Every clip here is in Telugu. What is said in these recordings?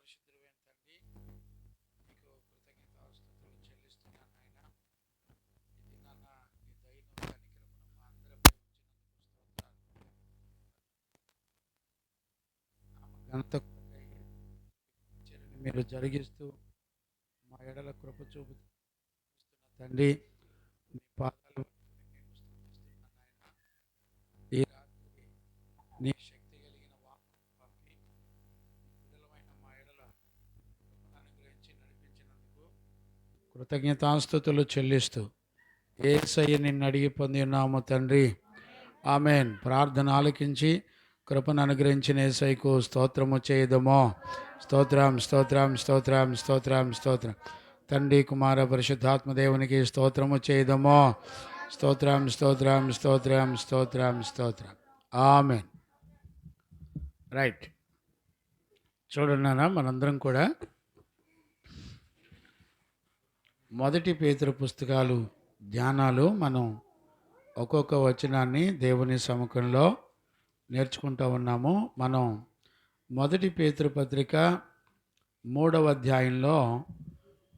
పరిశుద్ధుడైన తండ్రి, నీకు కృతజ్ఞతాస్తుతులు చెల్లిస్తున్నాను నాయన. ఈ దినాన నీ దయను కనికరమును మా అందరిపై ఉంచినందుకు స్తోత్రాలు. ఘనత కొరకై చర్యను మీరు జరిగిస్తూ మా ఎడల కృప చూపుతున్న తండ్రి, నీ పాదాలు మేము స్తుతిస్తున్నాను నాయన. ఈ రాత్రి నీ శక్తి కలిగిన వాక్కును పంపి విడుదలమైన మా ఎడల కృపను అనుగ్రహించి నడిపించినందుకు కృతజ్ఞతాస్తుతులు చెల్లిస్తూ యేసయ్య నిన్ను అడిగి పొంది ఉన్నాము తండ్రి, ఆమెన్. ప్రార్థన ఆలకించి కృపను అనుగ్రహించిన యేసయ్యకు స్తోత్రము చేయదమో. స్తోత్రం స్తోత్రం స్తోత్రం స్తోత్రం స్తోత్రం. తండ్రి కుమార పరిశుద్ధాత్మ దేవునికి స్తోత్రము చేయదమో. స్తోత్రం స్తోత్రం స్తోత్రం స్తోత్రం స్తోత్రం. ఆమెన్. రైట్, చూడన్నానా మనందరం కూడా మొదటి పేతురు పుస్తకాలు ధ్యానాలు మనం ఒక్కొక్క వచనాన్ని దేవుని సముఖంలో నేర్చుకుంటూ ఉన్నాము. మనం మొదటి పేతురు పత్రిక 3వ అధ్యాయంలో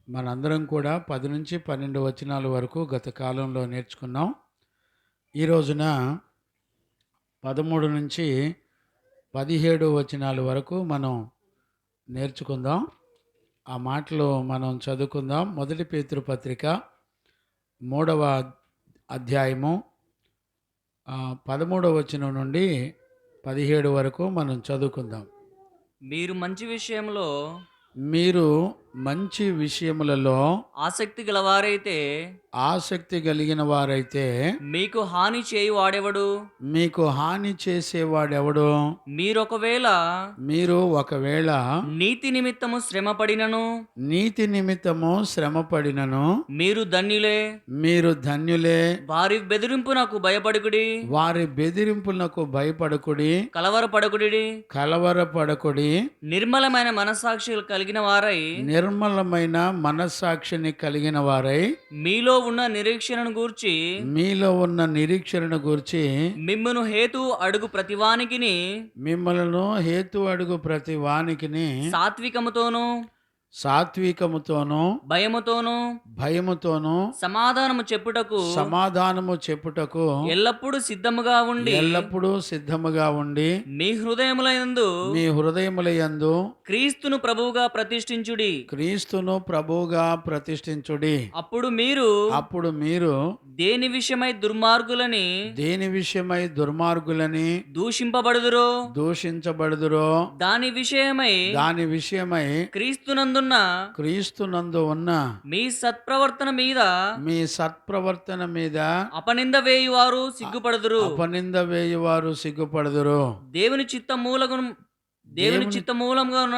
మనందరం కూడా 10 నుంచి 12 వచనాల వరకు గత కాలంలో నేర్చుకున్నాం. ఈ రోజున 13 నుంచి 17 వచనాల వరకు మనం నేర్చుకుందాం. ఆ మాటలు మనం చదువుకుందాం. మొదటి పేతురు పత్రిక 3వ అధ్యాయము 13వ వచనం నుండి 17 వరకు మనం చదువుకుందాం. మీరు మంచి విషయములలో ఆసక్తి గలవారైతే ఆసక్తి కలిగిన వారైతే మీకు హాని చేయువాడెవడు? మీకు హాని చేసేవాడెవడు? మీరు ఒకవేళ నీతి నిమిత్తము శ్రమపడినను మీరు ధన్యులే. వారి బెదిరింపునకు భయపడకుడి, కలవరపడకుడి. నిర్మలమైన మనస్సాక్షిని కలిగిన వారై మీలో ఉన్న నిరీక్షణను గూర్చి మిమ్మను హేతు అడుగు ప్రతి వానికిని సాత్వికముతోను భయముతోను సమాధానము చెప్పుటకు ఎల్లప్పుడూ సిద్ధముగా ఉండి మీ హృదయములయందు క్రీస్తును ప్రభువుగా ప్రతిష్ఠించుడి. అప్పుడు మీరు దేని విషయమై దుర్మార్గులని దూషించబడుదురో దాని విషయమై క్రీస్తునందు ఉన్న మీ సత్ప్రవర్తన మీద అపనింద వేయువారు సిగ్గుపడుదురు. దేవుని చిత్తమూలంగా ఉన్న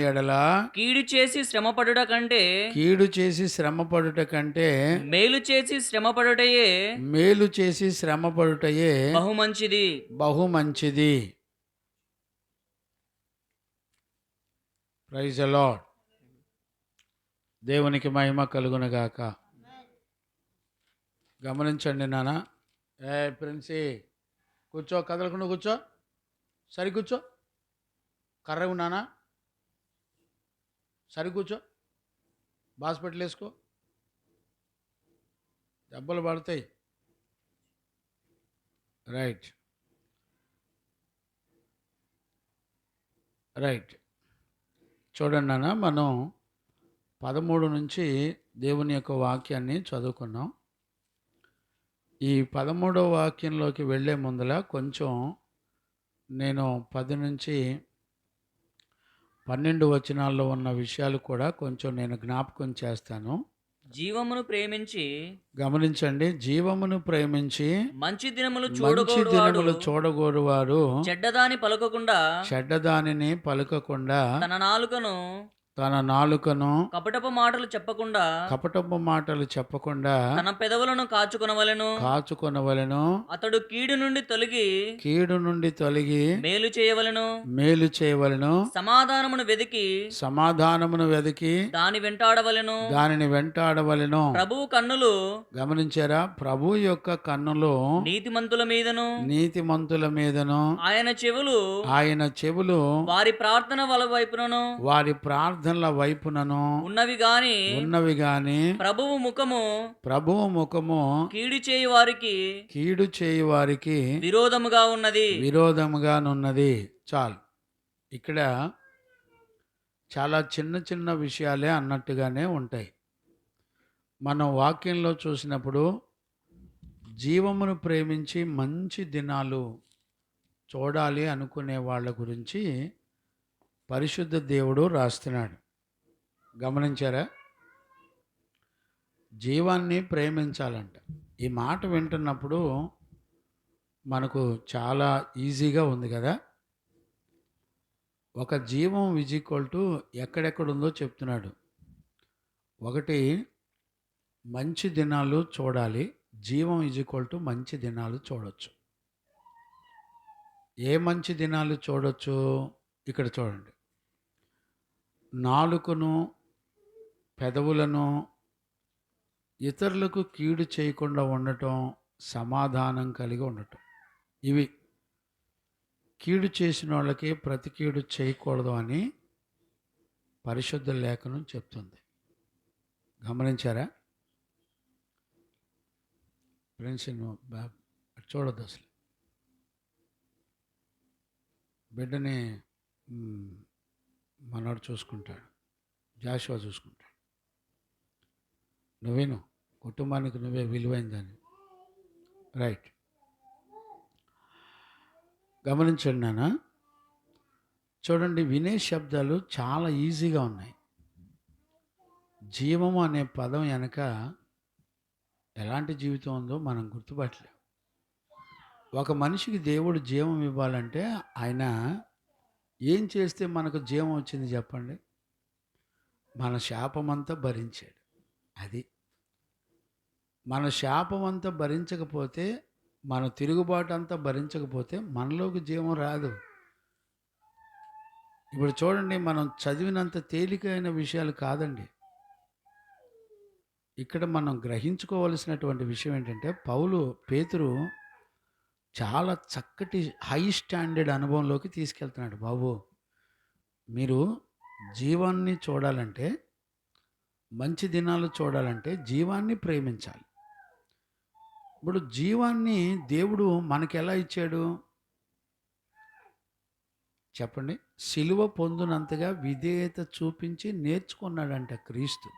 ఎడల కీడు చేసి శ్రమపడుట కంటే మేలు చేసి శ్రమపడుటయే బహుమంచిది. Praise the Lord. దేవునికి మహిమ కలుగునుగాక. గమనించండి నాన్న. ప్రిన్సీ కూర్చో, కదలకుండా కూర్చో, సరి కూర్చో. కర్ర ఉన్నానా, సరి కూర్చో. హాస్పిటల్ వేసుకో, దెబ్బలు పడతాయి. రైట్ చూడండి నాన్న, మనం 13 నుంచి దేవుని యొక్క వాక్యాన్ని చదువుకున్నాం. ఈ 13వ వాక్యంలోకి వెళ్ళే ముందల కొంచెం నేను 10 నుంచి 12 వచనాల్లో ఉన్న విషయాలు కూడా కొంచెం నేను జ్ఞాపకం చేస్తాను. గమనించండి. జీవమును ప్రేమించి మంచి దినములు చూడగోరువారు చెడ్డదానిని పలకకుండా తన నాలుకను తన నాలుకను కపటపు మాటలు చెప్పకుండా కపటపు మాటలు చెప్పకుండా తన పెదవులను కాచుకొనవలెను. కాచుకొనవలెను. అతడు కీడు నుండి తొలగి కీడు నుండి తొలగి మేలు చేయవలెను. మేలు చేయవలెను. సమాధానమును వెదికి సమాధానమును వెతికి దాని వెంటాడవలెను. దానిని వెంటాడవలెను. ప్రభువు కన్నులు గమనించారా? ప్రభు యొక్క కన్నులు నీతిమంతుల మీదను, నీతిమంతుల మీదను, ఆయన చెవులు వారి ప్రార్థన వల వైపునను వారి ప్రార్థనల వైపునను ఉన్నవి గాని ప్రభువు ముఖము కీడు చేయు వారికి విరోధముగానున్నది. చాలు. ఇక్కడ చాలా చిన్న చిన్న విషయాలే అన్నట్టుగానే ఉంటాయి. మనం వాక్యంలో చూసినప్పుడు జీవమును ప్రేమించి మంచి దినాలు చూడాలి అనుకునే వాళ్ళ గురించి పరిశుద్ధ దేవుడు రాస్తున్నాడు. గమనించారా? జీవాన్ని ప్రేమించాలంట. ఈ మాట వింటున్నప్పుడు మనకు చాలా ఈజీగా ఉంది కదా. ఒక జీవం = ఎక్కడెక్కడుందో చెప్తున్నాడు. ఒకటి, మంచి దినాలు చూడాలి. జీవం = మంచి దినాలు చూడొచ్చు. ఏ మంచి దినాలు చూడొచ్చు? ఇక్కడ చూడండి. నాలుకను, పెదవులను ఇతరులకు కీడు చేయకుండా ఉండటం, సమాధానం కలిగి ఉండటం. ఇవి కీడు చేసిన వాళ్ళకి ప్రతి కీడు చేయకూడదు అని పరిశుద్ధ లేఖనం చెప్తుంది. గమనించారా? ఫ్రెండ్స్, చూడొద్దు అసలు. బిడ్డని మనోడు చూసుకుంటాడు, జాషువా చూసుకుంటాడు. నువ్వేను కుటుంబానికి నువ్వే విలువైందని. రైట్. గమనించండి నాన్న. చూడండి, వినే శబ్దాలు చాలా ఈజీగా ఉన్నాయి. జీవము అనే పదం వెనక ఎలాంటి జీవితం ఉందో మనం గుర్తుపట్టలేం. ఒక మనిషికి దేవుడు జీవం ఇవ్వాలంటే ఆయన ఏం చేస్తే మనకు జీవం వచ్చింది చెప్పండి? మన శాపమంతా భరించాడు. అది మన శాపమంతా భరించకపోతే, మన తిరుగుబాటు అంతా భరించకపోతే మనలోకి జీవం రాదు. ఇప్పుడు చూడండి, మనం చదివినంత తేలికైన విషయాలు కాదండి. ఇక్కడ మనం గ్రహించుకోవలసినటువంటి విషయం ఏంటంటే, పేతురు చాలా చక్కటి హై స్టాండర్డ్ అనుభవంలోకి తీసుకెళ్తున్నాడు. బాబు, మీరు జీవాన్ని చూడాలంటే, మంచి దినాలు చూడాలంటే జీవాన్ని ప్రేమించాలి. ఇప్పుడు జీవాన్ని దేవుడు మనకి ఎలా ఇచ్చాడు చెప్పండి? సిలువ పొందినంతగా విధేయత చూపించి నేర్చుకున్నాడంట క్రీస్తు.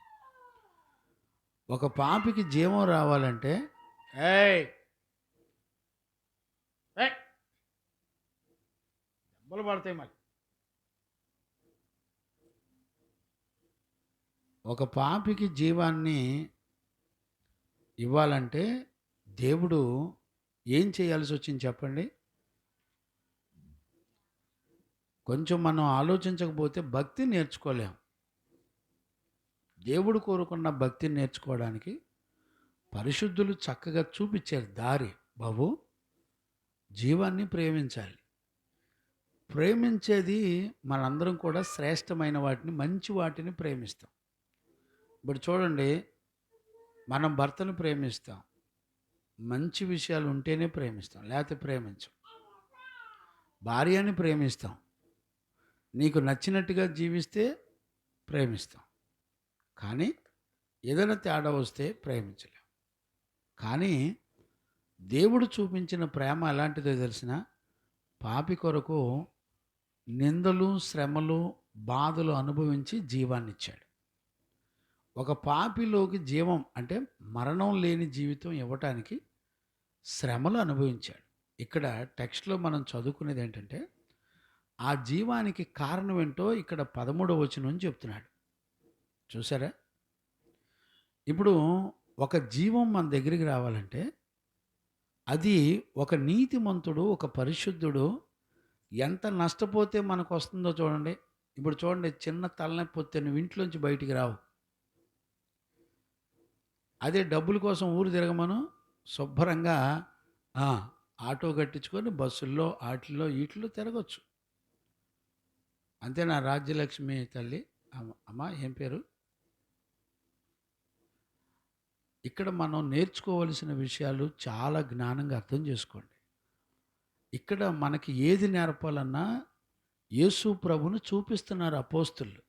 ఒక పాపికి జీవం రావాలంటే దెబ్బలు పడతాయి. మళ్ళీ ఒక పాపికి జీవాన్ని ఇవ్వాలంటే దేవుడు ఏం చేయాల్సి వచ్చింది చెప్పండి? కొంచెం మనం ఆలోచించకపోతే భక్తి నేర్చుకోలేం. దేవుడు కోరుకున్న భక్తిని నేర్చుకోవడానికి పరిశుద్ధులు చక్కగా చూపించారు దారి. బాబు, జీవాన్ని ప్రేమించాలి. ప్రేమించేది మనందరం కూడా శ్రేష్టమైన వాటిని, మంచి వాటిని ప్రేమిస్తాం. ఇప్పుడు చూడండి, మనం భర్తను ప్రేమిస్తాం, మంచి విషయాలు ఉంటేనే ప్రేమిస్తాం, లేకపోతే ప్రేమించం. భార్యని ప్రేమిస్తాం, నీకు నచ్చినట్టుగా జీవిస్తే ప్రేమిస్తాం. కానీ ఏదైనా తేడా వస్తే ప్రేమించలేం. కానీ దేవుడు చూపించిన ప్రేమ ఎలాంటిదో తెలిసిన? పాపి కొరకు నిందలు, శ్రమలు, బాధలు అనుభవించి జీవాన్ని ఇచ్చాడు. ఒక పాపిలోకి జీవం అంటే మరణం లేని జీవితం ఇవ్వటానికి శ్రమలు అనుభవించాడు. ఇక్కడ టెక్స్ట్లో మనం చదువుకునేది ఏంటంటే, ఆ జీవానికి కారణం ఏంటో ఇక్కడ 13వ వచనం చెప్తున్నాడు. చూసారా? ఇప్పుడు ఒక జీవం మన దగ్గరికి రావాలంటే అది ఒక నీతిమంతుడు, ఒక పరిశుద్ధుడు ఎంత నష్టపోతే మనకు వస్తుందో చూడండి. ఇప్పుడు చూడండి, చిన్న తలనొప్పి వస్తే నువ్వు ఇంట్లోంచి బయటికి రావు. అదే డబ్బుల కోసం ఊరు తిరగమను, శుభ్రంగా ఆ, ఆటో కట్టించుకొని బస్సుల్లో ఆటిల్లో వీటిల్లో తిరగచ్చు. అంతే నా రాజ్యలక్ష్మి తల్లి. అమ్మా ఏం పేరు? ఇక్కడ మనం నేర్చుకోవలసిన విషయాలు చాలా జ్ఞానంగా అర్థం చేసుకోండి. ఇక్కడ మనకి ఏది నేర్పాలన్నా యేసు ప్రభును చూపిస్తున్నారు అపోస్తులు.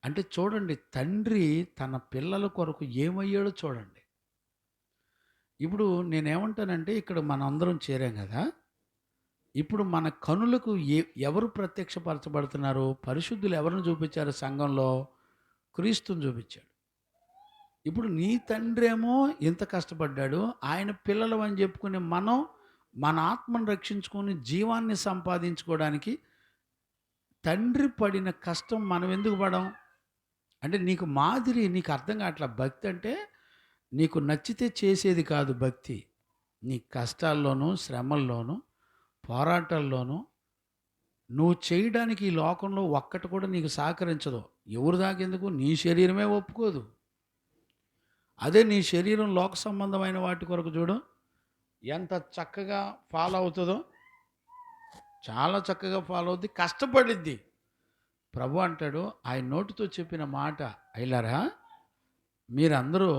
అంటే చూడండి, తండ్రి తన పిల్లల కొరకు ఏమయ్యాడో చూడండి. ఇప్పుడు నేనేమంటానంటే, ఇక్కడ మనందరం చేరాం కదా, ఇప్పుడు మన కనులకు ఎవరు ప్రత్యక్షపరచబడుతున్నారు? పరిశుద్ధులు ఎవరిని చూపించారు సంఘంలో? క్రీస్తుని చూపించాడు. ఇప్పుడు నీ తండ్రి ఏమో ఎంత కష్టపడ్డాడు, ఆయన పిల్లలు అని చెప్పుకునే మనం మన ఆత్మను రక్షించుకొని జీవాన్ని సంపాదించుకోవడానికి తండ్రి పడిన కష్టం మనం ఎందుకు పడం? అంటే నీకు మాదిరి, నీకు అర్థం కావట్లా. భక్తి అంటే నీకు నచ్చితే చేసేది కాదు భక్తి. నీ కష్టాల్లోనూ శ్రమల్లోనూ పోరాటాల్లోనూ నువ్వు చేయడానికి ఈ లోకంలో ఒక్కటి కూడా నీకు సహకరించదు. ఎవరు దాకెందుకు? నీ శరీరమే ఒప్పుకోదు. అదే నీ శరీరం లోక సంబంధమైన వాటి కొరకు చూడు, ఎంత చక్కగా ఫాలో అవుతుందో. చాలా చక్కగా ఫాలో అవుద్ది, కష్టపడిద్ది. ప్రభు అంటాడు, ఆయన నోటితో చెప్పిన మాట, అయ్యారా మీరందరూ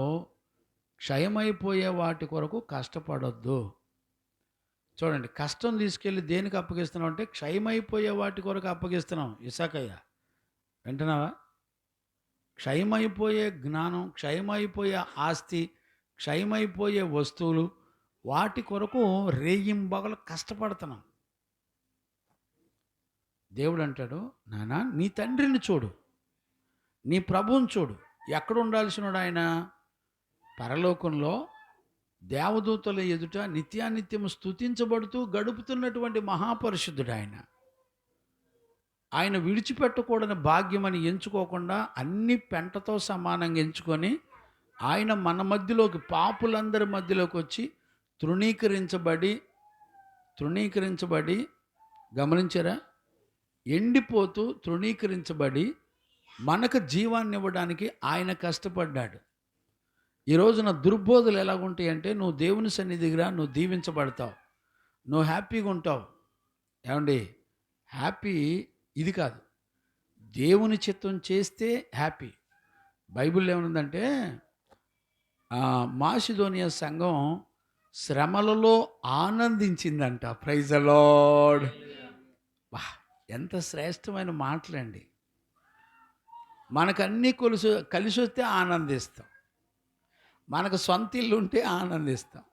క్షయమైపోయే వాటి కొరకు కష్టపడొద్దు. చూడండి, కష్టం తీసుకెళ్ళి దేనికి అప్పగిస్తున్నాం అంటే క్షయమైపోయే వాటి కొరకు అప్పగిస్తున్నాం. ఇసాకయ్య వింటున్నావా? క్షయమైపోయే జ్ఞానం, క్షయమైపోయే ఆస్తి, క్షయమైపోయే వస్తువులు, వాటి కొరకు రేయింబగలు కష్టపడుతున్నాం. దేవుడు అంటాడు, నానా నీ తండ్రిని చూడు, నీ ప్రభువుని చూడు. ఎక్కడ ఉండాల్సినోడు ఆయన? పరలోకంలో దేవదూతల ఎదుట నిత్యానిత్యము స్తుతించబడుతూ గడుపుతున్నటువంటి మహాపరిశుద్ధుడు ఆయన. ఆయన విడిచిపెట్టకూడని భాగ్యమని ఎంచుకోకుండా అన్ని పెంటతో సమానంగా ఎంచుకొని ఆయన మన మధ్యలోకి, పాపులందరి మధ్యలోకి వచ్చి తృణీకరించబడి గమనించారా? ఎండిపోతూ తృణీకరించబడి మనకు జీవాన్ని ఇవ్వడానికి ఆయన కష్టపడ్డాడు. ఈ రోజున దుర్బోధలు ఎలాగుంటాయి అంటే, నువ్వు దేవుని సన్నిధికి రా, నువ్వు దీవించబడతావు, నువ్వు హ్యాపీగా ఉంటావు. ఏమండి, హ్యాపీ ఇది కాదు, దేవుని చిత్తం చేస్తే హ్యాపీ. బైబిల్లో ఏమనుందంటే, మాసిదోనియా సంఘం శ్రమలలో ఆనందించిందంట. Praise the lord. వా, ఎంత శ్రేష్టమైన మాటలండి. మనకన్నీ కలిసి వస్తే ఆనందిస్తాం, మనకు సొంత ఇల్లు ఉంటే ఆనందిస్తాం,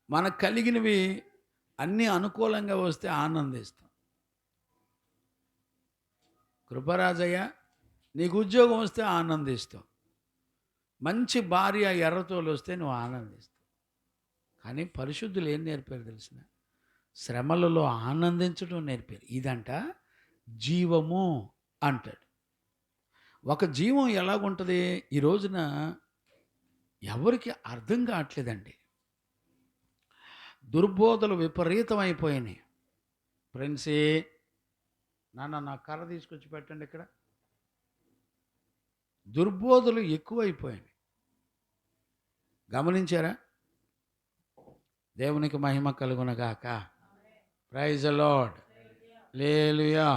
మనకు కలిగినవి అన్నీ అనుకూలంగా వస్తే ఆనందిస్తాం. కృపరాజయ్య, నీకు ఉద్యోగం వస్తే ఆనందిస్తావు, మంచి భార్య ఎర్రతోలు వస్తే నువ్వు ఆనందిస్తావు. కానీ పరిశుద్ధులు ఏం నేర్పారు తెలిసిన? శ్రమలలో ఆనందించడం నేర్పారు. ఇదంట జీవము అంటాడు. ఒక జీవం ఎలాగుంటుంది ఈ రోజున ఎవరికి అర్థం కావట్లేదండి. దుర్బోధలు విపరీతమైపోయినాయి. ఫ్రెండ్సే, నా కర్ర తీసుకొచ్చి పెట్టండి. ఇక్కడ దుర్బోధలు ఎక్కువైపోయినాయి. గమనించారా? దేవునికి మహిమ కలుగునగాక. Praise the Lord. హల్లెలూయా.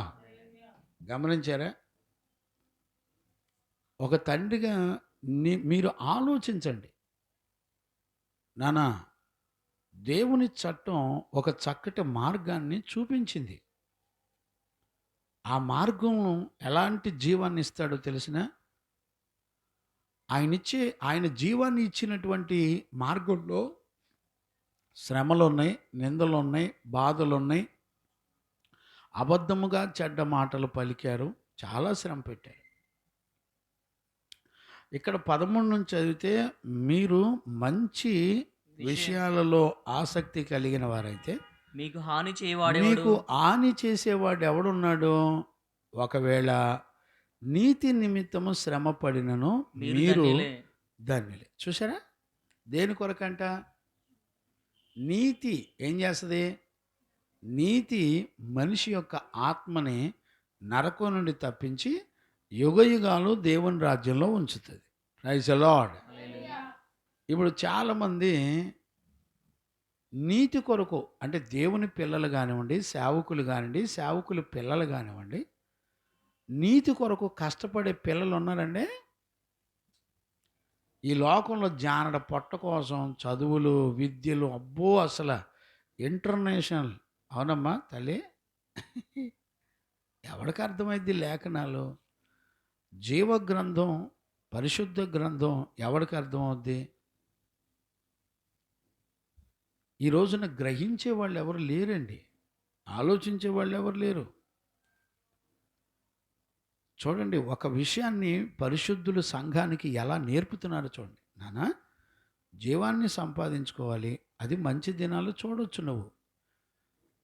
గమనించారా? ఒక తండ్రిగా మీరు ఆలోచించండి. నానా, దేవుని చట్టం ఒక చక్కటి మార్గాన్ని చూపించింది. ఆ మార్గం ఎలాంటి జీవాన్ని ఇస్తాడో తెలిసిన? ఆయన జీవాన్ని ఇచ్చినటువంటి మార్గంలో శ్రమలు ఉన్నాయి, నిందలు ఉన్నాయి, బాధలు ఉన్నాయి. అబద్ధముగా చెడ్డ మాటలు పలికారు, చాలా శ్రమ పెట్టారు. ఇక్కడ 13 నుంచి చదివితే, మీరు మంచి విషయాలలో ఆసక్తి కలిగిన వారైతే మీకు హాని చేసేవాడు ఎవడున్నాడు? ఒకవేళ నీతి నిమిత్తము శ్రమ పడినను మీరు ధన్యులే. చూసారా? దేని కొరకంట? నీతి ఏం చేస్తుంది? నీతి మనిషి యొక్క ఆత్మని నరకం నుండి తప్పించి యుగయుగాలు దేవుని రాజ్యంలో ఉంచుతుంది. Praise the Lord. ఇప్పుడు చాలామంది నీతి కొరకు, అంటే దేవుని పిల్లలు కానివ్వండి, సేవకులు కానివ్వండి, సేవకులు పిల్లలు కానివ్వండి, నీతి కొరకు కష్టపడే పిల్లలు ఉన్నారండి. ఈ లోకంలో జానడ పొట్ట కోసం చదువులు, విద్యలు, అబ్బో అసలు ఇంటర్నేషనల్. అవునమ్మా తల్లి, ఎవరికి అర్థమైంది లేఖనాలు? జీవ గ్రంథం, పరిశుద్ధ గ్రంథం ఎవరికి అర్థమవుద్ది? ఈ రోజున గ్రహించే వాళ్ళు ఎవరు లేరండి, ఆలోచించే వాళ్ళు ఎవరు లేరు. చూడండి, ఒక విషయాన్ని పరిశుద్ధులు సంఘానికి ఎలా నేర్పుతున్నారో చూడండి. నాన్న, జీవాన్ని సంపాదించుకోవాలి, అది మంచి దినాలు చూడొచ్చు. నువ్వు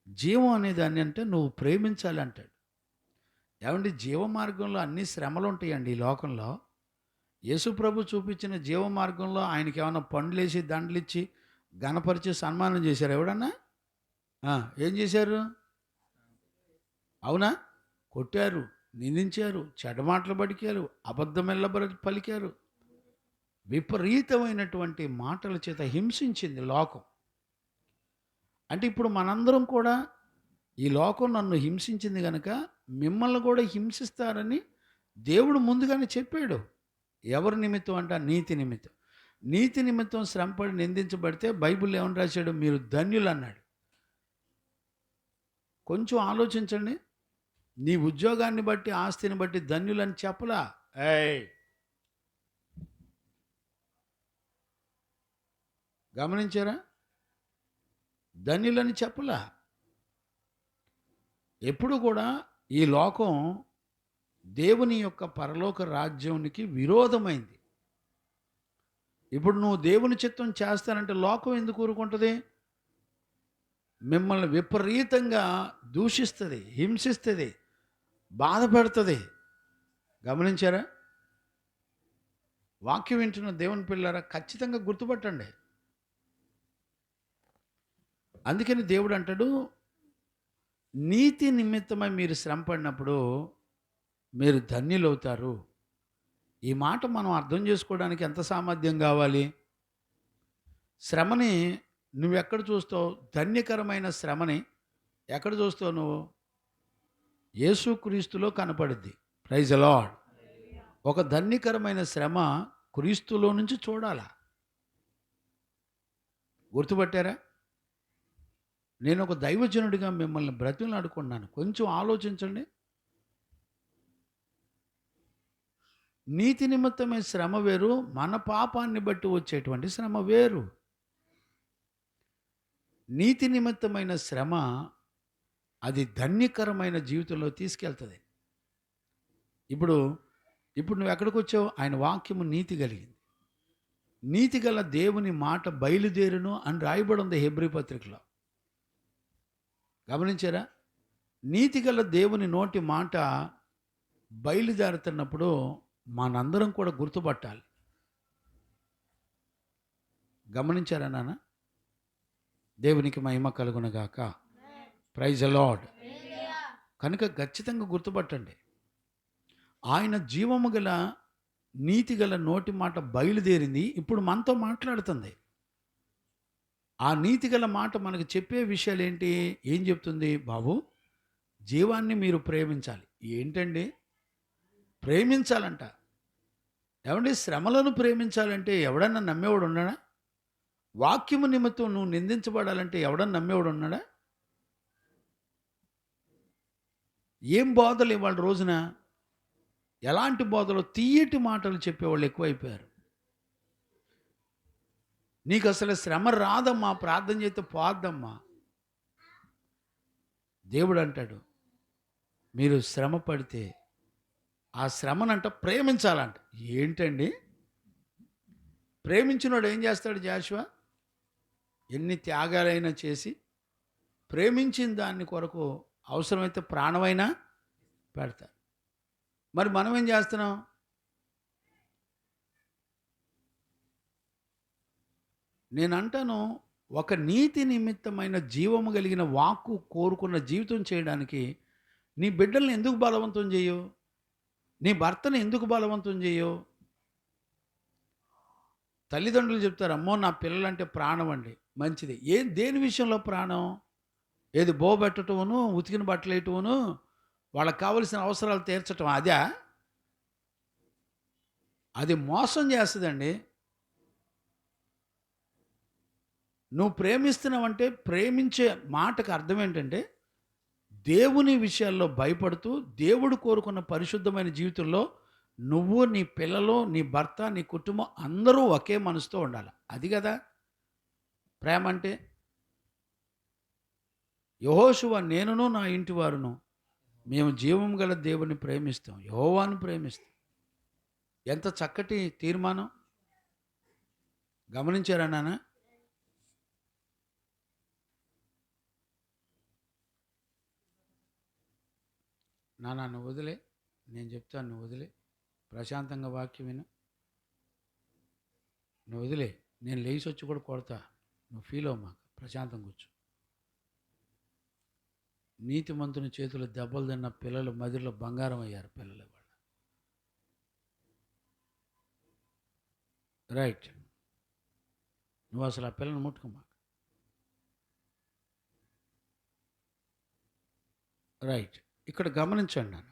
జీవం అనేదాన్ని అంటే నువ్వు ప్రేమించాలి అంటాడు. ఏమండి, జీవ మార్గంలో అన్ని శ్రమలు ఉంటాయండి ఈ లోకంలో. యేసు ప్రభు చూపించిన జీవ మార్గంలో ఆయనకి ఏమైనా పండ్లేసి దండలిచ్చి ఘనపరిచి సన్మానం చేశారు ఎవడన్నా? ఏం చేశారు? అవునా? కొట్టారు, నిందించారు, చెడమాటలు పలికారు, అబద్ధమెల్ల పలికారు, విపరీతమైనటువంటి మాటల చేత హింసించింది లోకం. అంటే ఇప్పుడు మనందరం కూడా ఈ లోకం నన్ను హింసించింది కనుక మిమ్మల్ని కూడా హింసిస్తారని దేవుడు ముందుగానే చెప్పాడు. ఎవరి నిమిత్తం అంట? నీతి నిమిత్తం. నీతి నిమిత్తం శ్రమపడి నిందించబడితే బైబిల్ ఏమని రాశాడు? మీరు ధన్యులు అన్నాడు. కొంచెం ఆలోచించండి. నీ ఉద్యోగాన్ని బట్టి, ఆస్తిని బట్టి ధన్యులని చెప్పలా. గమనించారా? ధన్యులని చెప్పలా. ఎప్పుడు కూడా ఈ లోకం దేవుని యొక్క పరలోక రాజ్యానికి విరోధమైంది. ఇప్పుడు నువ్వు దేవుని చిత్తం చేస్తానంటే లోకం ఎందుకు ఊరుకుంటుంది? మిమ్మల్ని విపరీతంగా దూషిస్తుంది, హింసిస్తుంది, బాధ పెడుతుంది. గమనించారా? వాక్యం వింటున్న దేవుని పిల్లరా, ఖచ్చితంగా గుర్తుపట్టండి. అందుకని దేవుడు అంటాడు, నీతి నిమిత్తమై మీరు శ్రమ పడినప్పుడు మీరు ధన్యులవుతారు. ఈ మాట మనం అర్థం చేసుకోవడానికి ఎంత సామర్థ్యం కావాలి? శ్రమని నువ్వెక్కడ చూస్తావు? ధన్యకరమైన శ్రమని ఎక్కడ చూస్తావు నువ్వు? యేసుక్రీస్తులో కనపడుద్ది. Praise the Lord. ఒక ధన్యకరమైన శ్రమ క్రీస్తులో నుంచి చూడాలా. గుర్తుపట్టారా? నేను ఒక దైవజనుడిగా మిమ్మల్ని బ్రతిమలాడుకున్నాను, కొంచెం ఆలోచించండి. నీతి నిమిత్తమైన శ్రమ వేరు, మన పాపాన్ని బట్టి వచ్చేటువంటి శ్రమ వేరు. నీతి నిమిత్తమైన శ్రమ అది ధన్యకరమైన జీవితంలో తీసుకెళ్తుంది. ఇప్పుడు నువ్వు ఎక్కడికి వచ్చావు? ఆయన వాక్యము నీతి కలిగింది. నీతి గల దేవుని మాట బయలుదేరును అని రాయబడి ఉంది హెబ్రీ పత్రికలో. గమనించారా? నీతి గల దేవుని నోటి మాట బయలుదేరుతున్నప్పుడు మనందరం కూడా గుర్తుపట్టాలి. గమనించారా నాన్న? దేవునికి మహిమ కలుగునగాక. Praise the Lord. కనుక ఖచ్చితంగా గుర్తుపట్టండి, ఆయన జీవము గల నీతి గల నోటి మాట బయలుదేరింది, ఇప్పుడు మనతో మాట్లాడుతుంది. ఆ నీతి గల మాట మనకు చెప్పే విషయాలు ఏంటి? ఏం చెప్తుంది? బాబు, జీవాన్ని మీరు ప్రేమించాలి. ఏంటండి ప్రేమించాలంట? ఏమండి, శ్రమలను ప్రేమించాలంటే ఎవడన్నా నమ్మేవాడు ఉన్నాడా? వాక్యము నిమిత్తం నువ్వు నిందించబడాలంటే ఎవడన్నా నమ్మేవాడు ఉన్నాడా? ఏం బోధలు ఇవాళ రోజున? ఎలాంటి బోధలు? తీయటి మాటలు చెప్పేవాళ్ళు ఎక్కువైపోయారు. నీకు అసలు శ్రమ రాదమ్మా, ప్రార్థన చేస్తే పోద్దమ్మా. దేవుడు అంటాడు, మీరు శ్రమ పడితే ఆ శ్రమనంట ప్రేమించాలంట. ఏంటండి? ప్రేమించినోడు ఏం చేస్తాడు? జాషువా ఎన్ని త్యాగాలైనా చేసి ప్రేమించిన దాన్ని కొరకు అవసరమైతే ప్రాణమైనా పెడతాడు. మరి మనం ఏం చేస్తున్నాం? నేను అంటాను, ఒక నీతి నిమిత్తమైన జీవము కలిగిన వాక్కు కోరుకున్న జీవితం చేయడానికి నీ బిడ్డల్ని ఎందుకు బలవంతం చేయవు? నీ భర్తను ఎందుకు బలవంతం చేయవు? తల్లిదండ్రులు చెప్తారు, అమ్మో నా పిల్లలంటే ప్రాణం అండి. మంచిది. దేని విషయంలో ప్రాణం? ఏది బోబెట్టటమును, ఉతికిన బట్టలు వేయటమును, వాళ్ళకి కావలసిన అవసరాలు తీర్చటం, అదా? అది మోసం చేస్తుందండి. నువ్వు ప్రేమిస్తున్నావంటే ప్రేమించే మాటకు అర్థం ఏంటంటే దేవుని విషయాల్లో భయపడుతూ దేవుడు కోరుకున్న పరిశుద్ధమైన జీవితంలో నువ్వు, నీ పిల్లలు, నీ భర్త, నీ కుటుంబం అందరూ ఒకే మనసుతో ఉండాలి. అది కదా ప్రేమ అంటే. యెహోషువ నేనును నా ఇంటి వారును మేము జీవం గల దేవుని ప్రేమిస్తాం, యెహోవాను ప్రేమిస్తాం. ఎంత చక్కటి తీర్మానం గమనించారా నాన్న? నాన్న నువ్వు వదిలే, నేను చెప్తాను, నువ్వు వదిలే, ప్రశాంతంగా వాక్యం విను. నువ్వు వదిలే, నేను లేచి వచ్చి కూడా కొడతా, నువ్వు ఫీల్ అవ్వ మాకు, ప్రశాంతంగా కూర్చో. నీతిమంతుని చేతులు దెబ్బలు తిన్న పిల్లలు మదిలో బంగారం అయ్యారు పిల్లలు వాళ్ళు. రైట్, నువ్వు అసలు ఆ పిల్లని ముట్టుకోమా. రైట్, ఇక్కడ గమనించండి నాన్న,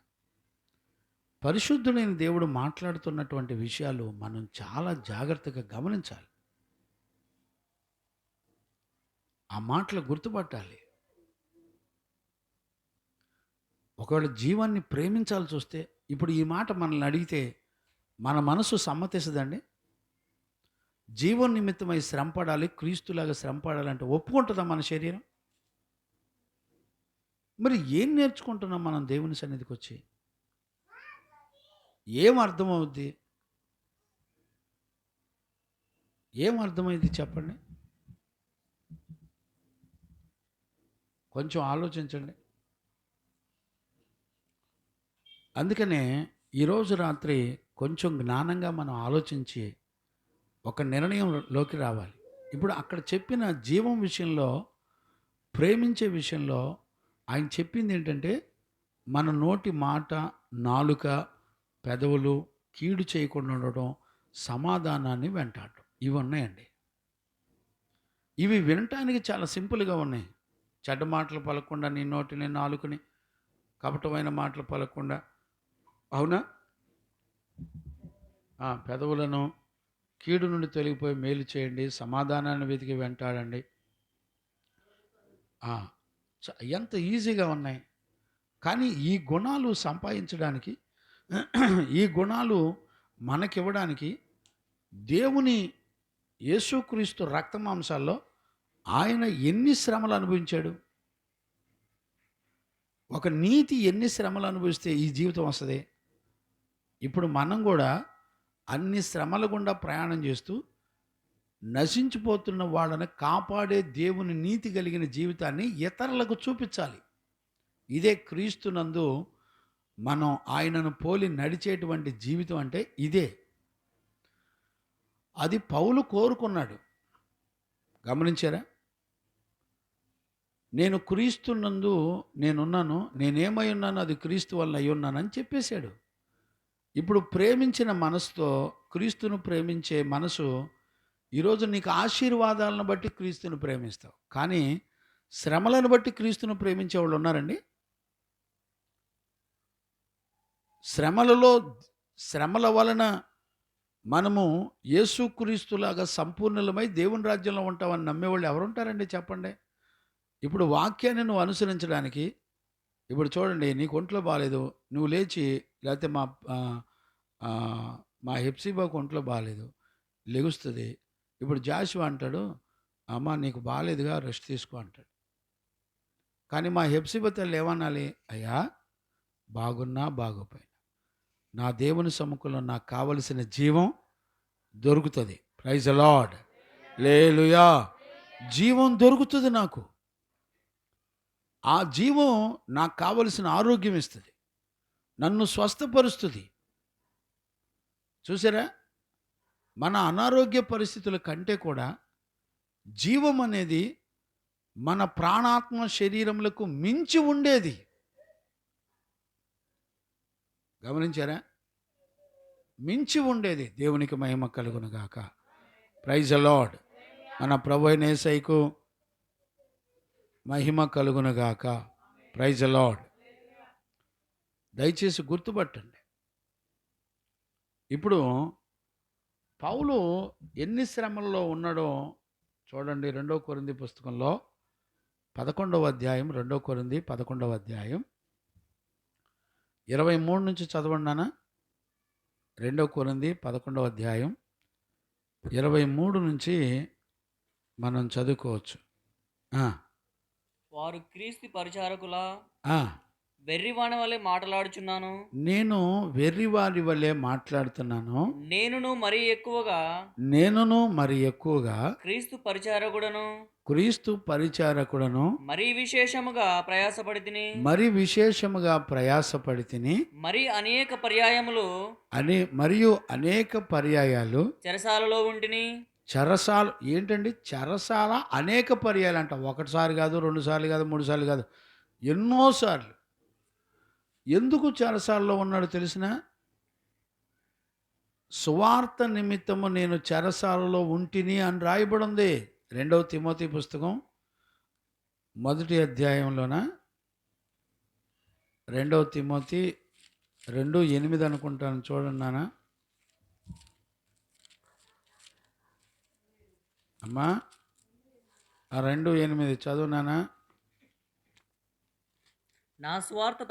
పరిశుద్ధుడైన దేవుడు మాట్లాడుతున్నటువంటి విషయాలు మనం చాలా జాగ్రత్తగా గమనించాలి. ఆ మాటలు గుర్తుపట్టాలి. ఒకవేళ జీవాన్ని ప్రేమించాల్సి వస్తే, ఇప్పుడు ఈ మాట మనల్ని అడిగితే మన మనసు సమ్మతిస్తుందండి? జీవం నిమిత్తమై శ్రమపడాలి, క్రీస్తులాగా శ్రమపడాలంటే ఒప్పుకుంటుందా మన శరీరం? మరి ఏం నేర్చుకుంటున్నాం మనం దేవుని సన్నిధికి వచ్చి? ఏం అర్థమవుద్ది? ఏం అర్థమైంది చెప్పండి? కొంచెం ఆలోచించండి. అందుకనే ఈరోజు రాత్రి కొంచెం జ్ఞానంగా మనం ఆలోచించి ఒక నిర్ణయంలోకి రావాలి. ఇప్పుడు అక్కడ చెప్పిన జీవం విషయంలో, ప్రేమించే విషయంలో ఆయన చెప్పింది ఏంటంటే, మన నోటి మాట, నాలుక, పెదవులు కీడు చేయకుండా ఉండడం, సమాధానాన్ని వెంటాడటం, ఇవి ఉన్నాయండి. ఇవి వినటానికి చాలా సింపుల్గా ఉన్నాయి. చెడ్డ మాటలు పలకుండా నీ నోటిని, నాలుకని, కపటమైన మాటలు పలకుండా, అవునా? పెదవులను కీడు నుండి తొలగిపోయి మేలు చేయండి, సమాధానాన్ని వెతికి వెంటాడండి. ఎంత ఈజీగా ఉన్నాయి. కానీ ఈ గుణాలు సంపాదించడానికి, ఈ గుణాలు మనకివ్వడానికి దేవుని యేసుక్రీస్తు రక్తమాంసాల్లో ఆయన ఎన్ని శ్రమలు అనుభవించాడు? ఒక నీతి ఎన్ని శ్రమలు అనుభవిస్తే ఈ జీవితం వస్తుంది? ఇప్పుడు మనం కూడా అన్ని శ్రమల గుండా ప్రయాణం చేస్తూ నశించిపోతున్న వాళ్ళని కాపాడే దేవుని నీతి కలిగిన జీవితాన్ని ఇతరులకు చూపించాలి. ఇదే క్రీస్తునందు మనం ఆయనను పోలి నడిచేటువంటి జీవితం అంటే ఇదే. అది పౌలు కోరుకున్నాడు. గమనించారా? నేను క్రీస్తునందు నేనున్నాను, నేనేమై ఉన్నాను అది క్రీస్తు వల్ల అయి ఉన్నానని చెప్పేశాడు. ఇప్పుడు ప్రేమించిన మనసుతో క్రీస్తును ప్రేమించే మనసు, ఈరోజు నీకు ఆశీర్వాదాలను బట్టి క్రీస్తును ప్రేమిస్తావు, కానీ శ్రమలను బట్టి క్రీస్తును ప్రేమించే వాళ్ళు ఉన్నారండి? శ్రమల వలన మనము యేసుక్రీస్తులాగా సంపూర్ణులమై దేవుని రాజ్యంలో ఉంటామని నమ్మేవాళ్ళు ఎవరుంటారండి చెప్పండి? ఇప్పుడు వాక్యాన్ని నువ్వు అనుసరించడానికి, ఇప్పుడు చూడండి, నీకు ఒంట్లో బాగాలేదు, నువ్వు లేచి, లేకపోతే మా హెప్సిబాకు ఒంట్లో బాగాలేదు, లెగుస్తుంది. ఇప్పుడు జాషువా అంటాడు, అమ్మ నీకు బాగాలేదుగా, రెస్ట్ తీసుకో అంటాడు. కానీ మా హెప్సిబా తల్లి ఏమనాలి? అయ్యా బాగున్నా బాగోపోయినా నా దేవుని సముఖంలో నాకు కావలసిన జీవం దొరుకుతుంది. ప్రైజ్ ది లార్డ్, హల్లెలూయా. జీవం దొరుకుతుంది నాకు. ఆ జీవం నాకు కావలసిన ఆరోగ్యం ఇస్తుంది, నన్ను స్వస్థపరుస్తుంది. చూసారా? మన అనారోగ్య పరిస్థితుల కంటే కూడా జీవం అనేది మన ప్రాణాత్మ శరీరములకు మించి ఉండేది. గమనించారా? మించి ఉండేది. దేవునికి మహిమ కలుగును గాక. Praise the Lord. మన ప్రభు అయిన యేసయ్యకు మహిమ కలుగును గాక. Praise the Lord. దయచేసి గుర్తుపట్టండి. ఇప్పుడు పౌలు ఎన్ని శ్రమల్లో ఉన్నాడో చూడండి. 2 కొరింథీ పుస్తకంలో 11వ అధ్యాయం, 2 కొరింథీ 11వ అధ్యాయం 23 నుంచి చదవండి నాన్న. 2 కొరింథీ 11వ అధ్యాయం 23 నుంచి మనం చదువుకోవచ్చు. వారు క్రీస్తు పరిచారకుల ఆ, వెర్రివాని వలె మాట్లాడుచున్నాను. నేను వెర్రివారి వలె మాట్లాడుతున్నాను. నేనును మరి ఎక్కువగా క్రీస్తు పరిచారకుడను మరీ విశేషముగా ప్రయాసపడి తిని మరియు అనేక పర్యాయాలు చెరసాలలో ఉంటిని. చెరసాల ఏంటండి? చెరసాల అనేక పర్యాయాలు అంట. ఒకటిసారి కాదు, 2 సార్లు కాదు, 3 సార్లు కాదు, ఎన్నోసార్లు. ఎందుకు చెరసాలలో ఉన్నాడో తెలిసిన? సువార్త నిమిత్తము నేను చెరసాలలో ఉంటిని అని రాయబడి ఉంది. 2వ తిమోతి పుస్తకం 1వ అధ్యాయంలోన 2వ తిమోతి 2:8 అనుకుంటాను. చూడండి నాన్న. అమ్మా, ఆ 2:8 చదువు నాన్న. నా సువార్త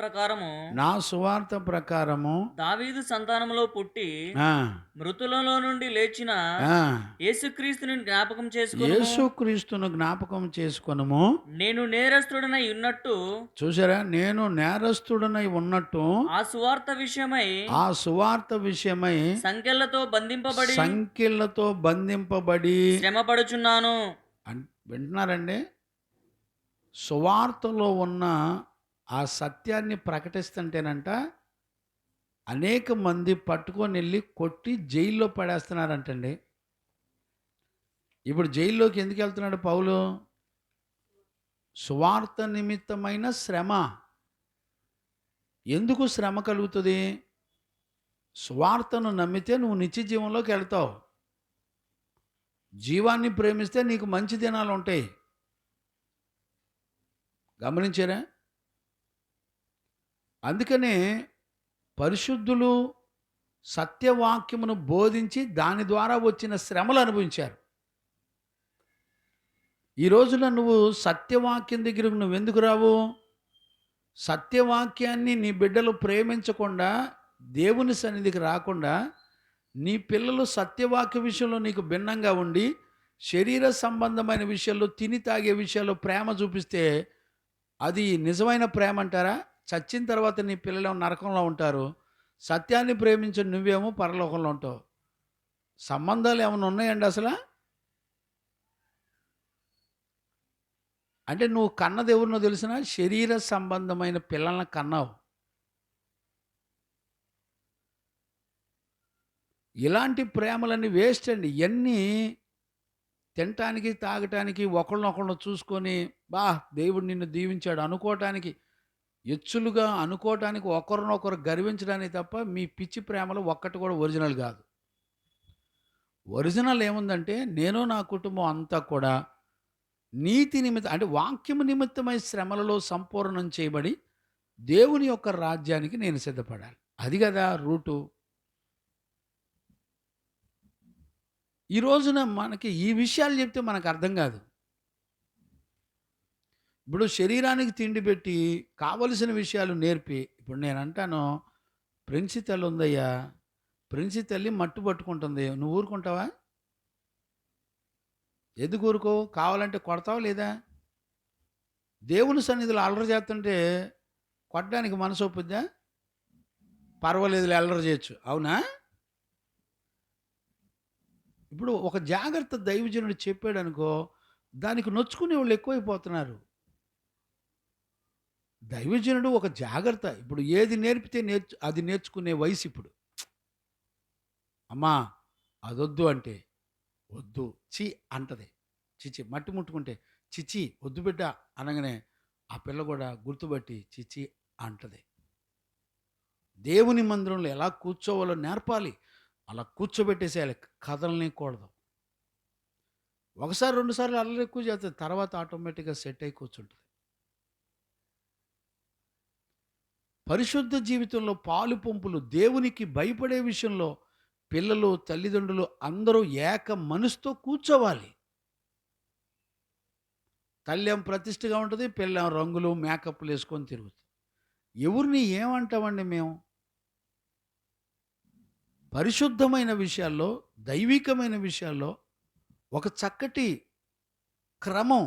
ప్రకారము దావీదు సంతానములో పుట్టి మృతులలో నుండి లేచిన యేసుక్రీస్తును జ్ఞాపకం చేసుకొనుము. నేను నేరస్తుడనై ఉన్నట్టు, చూసారా? నేను నేరస్తుడనై ఉన్నట్టు ఆ సువార్త విషయమై సంకెళ్లతో బంధింపబడి శ్రమపడుచున్నాను. వింటున్నారండి? సువార్తలో ఉన్న ఆ సత్యాన్ని ప్రకటిస్తుంటేనంట అనేక మంది పట్టుకొని వెళ్ళి కొట్టి జైల్లో పడేస్తున్నారంటండి. ఇప్పుడు జైల్లోకి ఎందుకు వెళ్తున్నాడు పౌలు? సువార్త నిమిత్తమైన శ్రమ. ఎందుకు శ్రమ కలుగుతుంది? సువార్తను నమ్మితే నువ్వు నిత్య జీవంలోకి వెళ్తావు. జీవాన్ని ప్రేమిస్తే నీకు మంచి దినాలు ఉంటాయి. గమనించారా? అందుకనే పరిశుద్ధులు సత్యవాక్యమును బోధించి దాని ద్వారా వచ్చిన శ్రమలు అనుభవించారు. ఈ రోజున నువ్వు సత్యవాక్యం దగ్గరకు నువ్వు ఎందుకు రావు? సత్యవాక్యాన్ని నీ బిడ్డలు ప్రేమించకుండా, దేవుని సన్నిధికి రాకుండా, నీ పిల్లలు సత్యవాక్య విషయంలో నీకు భిన్నంగా ఉండి శరీర సంబంధమైన విషయాల్లో, తిని తాగే విషయాల్లో ప్రేమ చూపిస్తే అది నిజమైన ప్రేమ అంటారా? చచ్చిన తర్వాత నీ పిల్లలు నరకంలో ఉంటారు. సత్యాన్ని ప్రేమించిన నువ్వేమో పరలోకంలో ఉంటావు. సంబంధాలు ఏమైనా ఉన్నాయండి అసలు? అంటే నువ్వు కన్నది ఎవరినో తెలిసిన? శరీర సంబంధమైన పిల్లల్ని కన్నావు. ఇలాంటి ప్రేమలన్నీ వేస్ట్ అండి. ఇవన్నీ తినటానికి, తాగటానికి, ఒకళ్ళనొకళ్ళు చూసుకొని దేవుడు నిన్ను దీవించాడు అనుకోవటానికి, ఎచ్చులుగా అనుకోవటానికి, ఒకరినొకరు గర్వించడానికి తప్ప మీ పిచ్చి ప్రేమలు ఒక్కటి కూడా ఒరిజినల్ కాదు. ఒరిజినల్ ఏముందంటే, నేను నా కుటుంబం అంతా కూడా నీతి నిమిత్తం, అంటే వాక్యము నిమిత్తమై శ్రమలలో సంపూర్ణం చేయబడి దేవుని యొక్క రాజ్యానికి నేను సిద్ధపడాలి. అది కదా రూటు. ఈ రోజున మనకి ఈ విషయాలు చెప్తే మనకు అర్థం కాదు. ఇప్పుడు శరీరానికి తిండి పెట్టి కావలసిన విషయాలు నేర్పి, ఇప్పుడు నేను అంటాను, ప్రిన్సి తల్లి ఉందయ్యా, ప్రిన్సి తల్లి మట్టు పట్టుకుంటుంది, నువ్వు ఊరుకుంటావా? ఎందుకు ఊరుకో? కావాలంటే కొడతావా లేదా? దేవుని సన్నిధిలో అల్లరి చేస్తుంటే కొట్టడానికి మనసు ఒప్పుద్దా? పర్వాలేదులే, అల్లరి చేయొచ్చు, అవునా? ఇప్పుడు ఒక జాగ్రత్త దైవజనుడు చెప్పాడు అనుకో, దానికి నొచ్చుకునే వాళ్ళు ఎక్కువైపోతున్నారు. దైవజనుడు ఒక జాగ్రత్త, ఇప్పుడు ఏది నేర్పితే అది నేర్చుకునే వయసు ఇప్పుడు. అమ్మా అదొద్దు అంటే వద్దు, చి అంటది. చిచి మట్టి ముట్టుకుంటే చిచి వద్దు బిడ్డ అనగానే ఆ పిల్ల కూడా గుర్తుపట్టి చిచి అంటది. దేవుని మందిరంలో ఎలా కూర్చోవాలో నేర్పాలి. అలా కూర్చోబెట్టేసేయాలి, కదలనీయకూడదు. ఒకసారి 2 సార్లు అల్లరి ఎక్కువ చేస్తుంది, తర్వాత ఆటోమేటిక్గా సెట్ అయి కూర్చుంటుంది. పరిశుద్ధ జీవితంలో పాలు పంపులు దేవునికి భయపడే విషయంలో పిల్లలు, తల్లిదండ్రులు అందరూ ఏక మనసుతో కూర్చోవాలి. తల్లేం ప్రతిష్టగా ఉంటుంది, పిల్లేం రంగులు మేకప్లు వేసుకొని తిరుగుతుంది. ఎవరిని ఏమంటామండి మేము? పరిశుద్ధమైన విషయాల్లో, దైవికమైన విషయాల్లో ఒక చక్కటి క్రమం,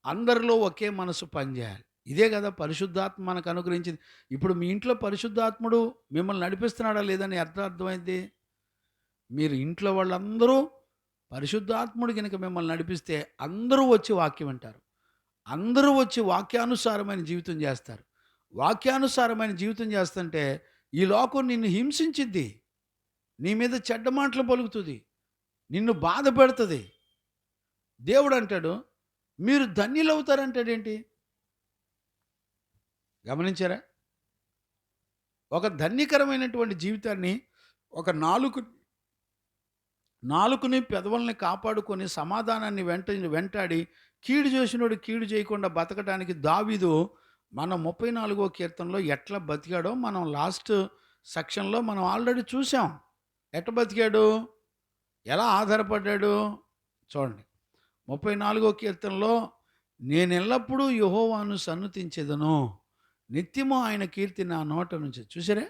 అందరిలో ఒకే మనసు పనిచేయాలి. ఇదే కదా పరిశుద్ధాత్మ మనకు అనుగ్రహించింది. ఇప్పుడు మీ ఇంట్లో పరిశుద్ధాత్ముడు మిమ్మల్ని నడిపిస్తున్నాడా లేదని అర్థమైంది. మీరు ఇంట్లో వాళ్ళందరూ పరిశుద్ధాత్ముడు కనుక మిమ్మల్ని నడిపిస్తే అందరూ వచ్చి వాక్యం వింటారు, అందరూ వచ్చి వాక్యానుసారమైన జీవితం చేస్తారు. వాక్యానుసారమైన జీవితం చేస్తుంటే ఈ లోకం నిన్ను హింసించిద్ది, నీ మీద చెడ్డ మాటలు పలుకుతుంది, నిన్ను బాధ పెడుతుంది. దేవుడు అంటాడు మీరు ధన్యులు అవుతారంటాడేంటి? గమనించారా? ఒక ధన్యకరమైనటువంటి జీవితాన్ని, ఒక నాలుకని పెదవుల్ని కాపాడుకొని సమాధానాన్ని వెంటాడి కీడు చేసినోడు కీడు చేయకుండా బతకడానికి దావీదు మనం 34వ కీర్తనలో ఎట్లా బతికాడో మనం లాస్ట్ సెక్షన్లో మనం ఆల్రెడీ చూసాం. ఎట్లా బతికాడు, ఎలా ఆధారపడ్డాడు చూడండి. 34వ కీర్తనలో నేను ఎల్లప్పుడూ యెహోవాను సన్నుతించెదను, నిత్యము ఆయన కీర్తి నా నోట నుంచి. చూసారా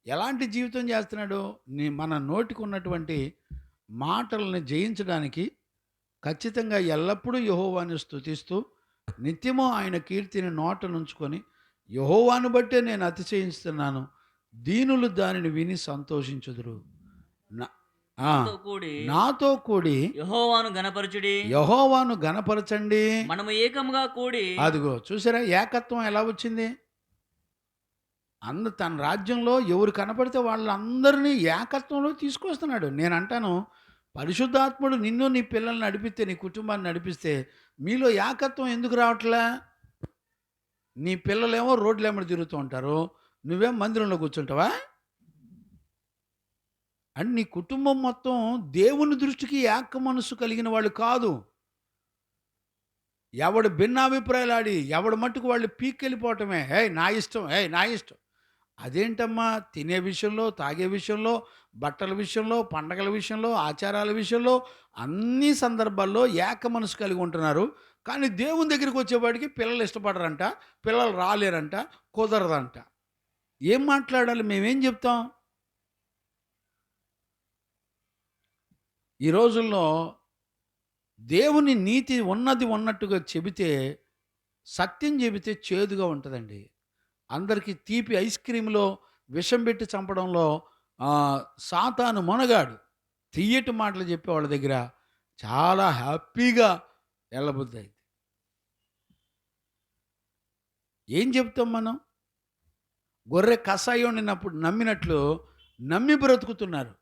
ఎలాంటి జీవితం చేస్తున్నాడు? మన నోటికి ఉన్నటువంటి మాటలను జయించడానికి ఖచ్చితంగా ఎల్లప్పుడూ యెహోవాను స్తుతిస్తూ నిత్యము ఆయన కీర్తిని నోట నుంచుకొని, యెహోవాను బట్టే నేను అతిశయిస్తున్నాను, దీనులు దానిని విని సంతోషించుదురు. నాతో కూడి యెహోవాను గణపరచండి. మనము ఏకముగా కూడి. అదిగో చూసారా ఏకత్వం ఎలా వచ్చింది? తన రాజ్యంలో ఎవరు కనపడితే వాళ్ళందరినీ ఏకత్వంలో తీసుకొస్తున్నాడు. నేను అంటాను పరిశుద్ధాత్ముడు నిన్ను నీ పిల్లల్ని నడిపిస్తే, నీ కుటుంబాన్ని నడిపిస్తే మీలో ఏకత్వం ఎందుకు రావట్లే? నీ పిల్లలేమో రోడ్లు ఎమ్మడి తిరుగుతూ ఉంటారు, నువ్వేం మందిరంలో కూర్చుంటావా? అండ్ నీ కుటుంబం మొత్తం దేవుని దృష్టికి ఏక మనసు కలిగిన వాళ్ళు కాదు. ఎవడు భిన్నాభిప్రాయాలు ఎవడు మట్టుకు వాళ్ళు పీక్కెళ్ళిపోవటమే, నా ఇష్టం, నా ఇష్టం. అదేంటమ్మా? తినే విషయంలో, తాగే విషయంలో, బట్టల విషయంలో, పండగల విషయంలో, ఆచారాల విషయంలో అన్ని సందర్భాల్లో ఏక మనసు కలిగి ఉంటున్నారు. కానీ దేవుని దగ్గరికి వచ్చేవాడికి పిల్లలు ఇష్టపడరంట, పిల్లలు రాలేరంట, కుదరదంట. ఏం మాట్లాడాలి? మేమేం చెప్తాం? ఈ రోజుల్లో దేవుని నీతి ఉన్నట్టుగా చెబితే, సత్యం చెబితే చేదుగా ఉంటుందండి. అందరికీ తీపి ఐస్ క్రీంలో విషం పెట్టి చంపడంలో సాతాను మొనగాడు. తియ్యటి మాటలు చెప్పే వాళ్ళ దగ్గర చాలా హ్యాపీగా వెళ్ళబుద్ధి అయింది. ఏం చెప్తాం మనం? గొర్రె కషాయం నమ్మినట్లు నమ్మి బ్రతుకుతున్నారు.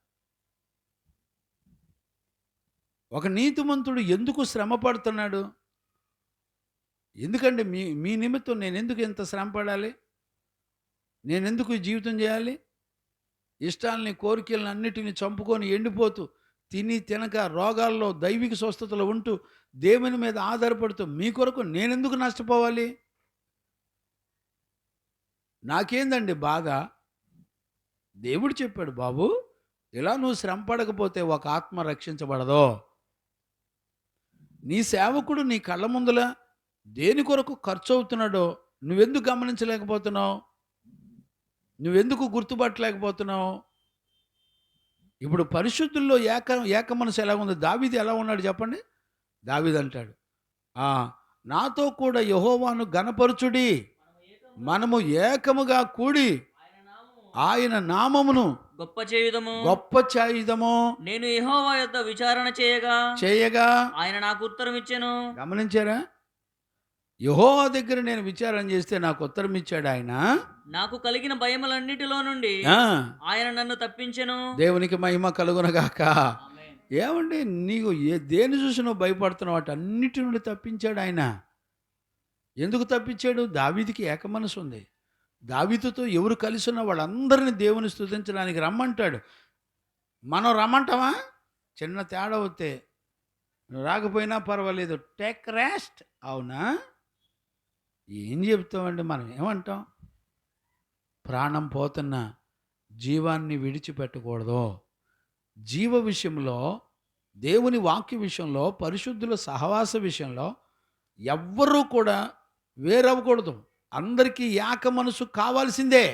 ఒక నీతిమంతుడు ఎందుకు శ్రమ పడుతున్నాడు? ఎందుకండి మీ నిమిత్తం నేను ఎందుకు ఇంత శ్రమ పడాలి? నేను ఎందుకు ఈ జీవితం చేయాలి? ఇష్టాలని, కోరికలను అన్నిటిని చంపుకొని ఎండిపోతూ, తిని తినక రోగాల్లో, దైవిక స్వస్థతలో ఉంటూ, దేవుని మీద ఆధారపడుతూ మీ కొరకు నేనెందుకు నష్టపోవాలి? నాకేందండి బాధ? దేవుడు చెప్పాడు, బాబు ఇలా నువ్వు శ్రమ పడకపోతే ఒక ఆత్మ రక్షించబడదో. నీ సేవకుడు నీ కళ్ళ ముందుల దేని కొరకు ఖర్చు అవుతున్నాడో నువ్వెందుకు గమనించలేకపోతున్నావు? నువ్వెందుకు గుర్తుపట్టలేకపోతున్నావు? ఇప్పుడు పరిశుద్ధుల్లో ఏక మనసు ఎలా ఉంది? దావీదు ఎలా ఉన్నాడు చెప్పండి? దావీదు అంటాడు, నాతో కూడా యెహోవాను గణపరచుడి, మనము ఏకముగా కూడి ఆయన నామమును గొప్ప చేయుదము. నేను యెహోవా యొద్ద విచారణ చేయగా ఆయన నాకు ఉత్తరం ఇచ్చెను. గమనించారా? యెహోవా దగ్గర నేను విచారణ చేస్తే నాకు ఉత్తరం ఇచ్చాడు ఆయన. నాకు కలిగిన భయములన్నిటిలో నుండి ఆయన నన్ను తప్పించెను. దేవునికి మహిమ కలుగునగాక. ఏమండి నీకు దేని చూసి నువ్వు భయపడుతున్నావు వాటి అన్నిటి నుండి తప్పించాడు ఆయన. ఎందుకు తప్పించాడు? దావీదుకి ఏక మనసు ఉంది. దావీదుతో ఎవరు కలిసి ఉన్న వాళ్ళందరినీ దేవుని స్తుతించడానికి రమ్మంటాడు. మనం రమ్మంటామా? చిన్న తేడా వస్తే నువ్వు రాకపోయినా పర్వాలేదు, టేక్ రెస్ట్. అవునా? ఏం చెప్తామండి మనం? ఏమంటాం? ప్రాణం పోతున్న జీవాన్ని విడిచిపెట్టకూడదు. జీవ విషయంలో, దేవుని వాక్య విషయంలో, పరిశుద్ధుల సహవాస విషయంలో ఎవ్వరూ కూడా వేరవ్వకూడదు. అందరికీ ఏక మనసు కావాల్సిందే.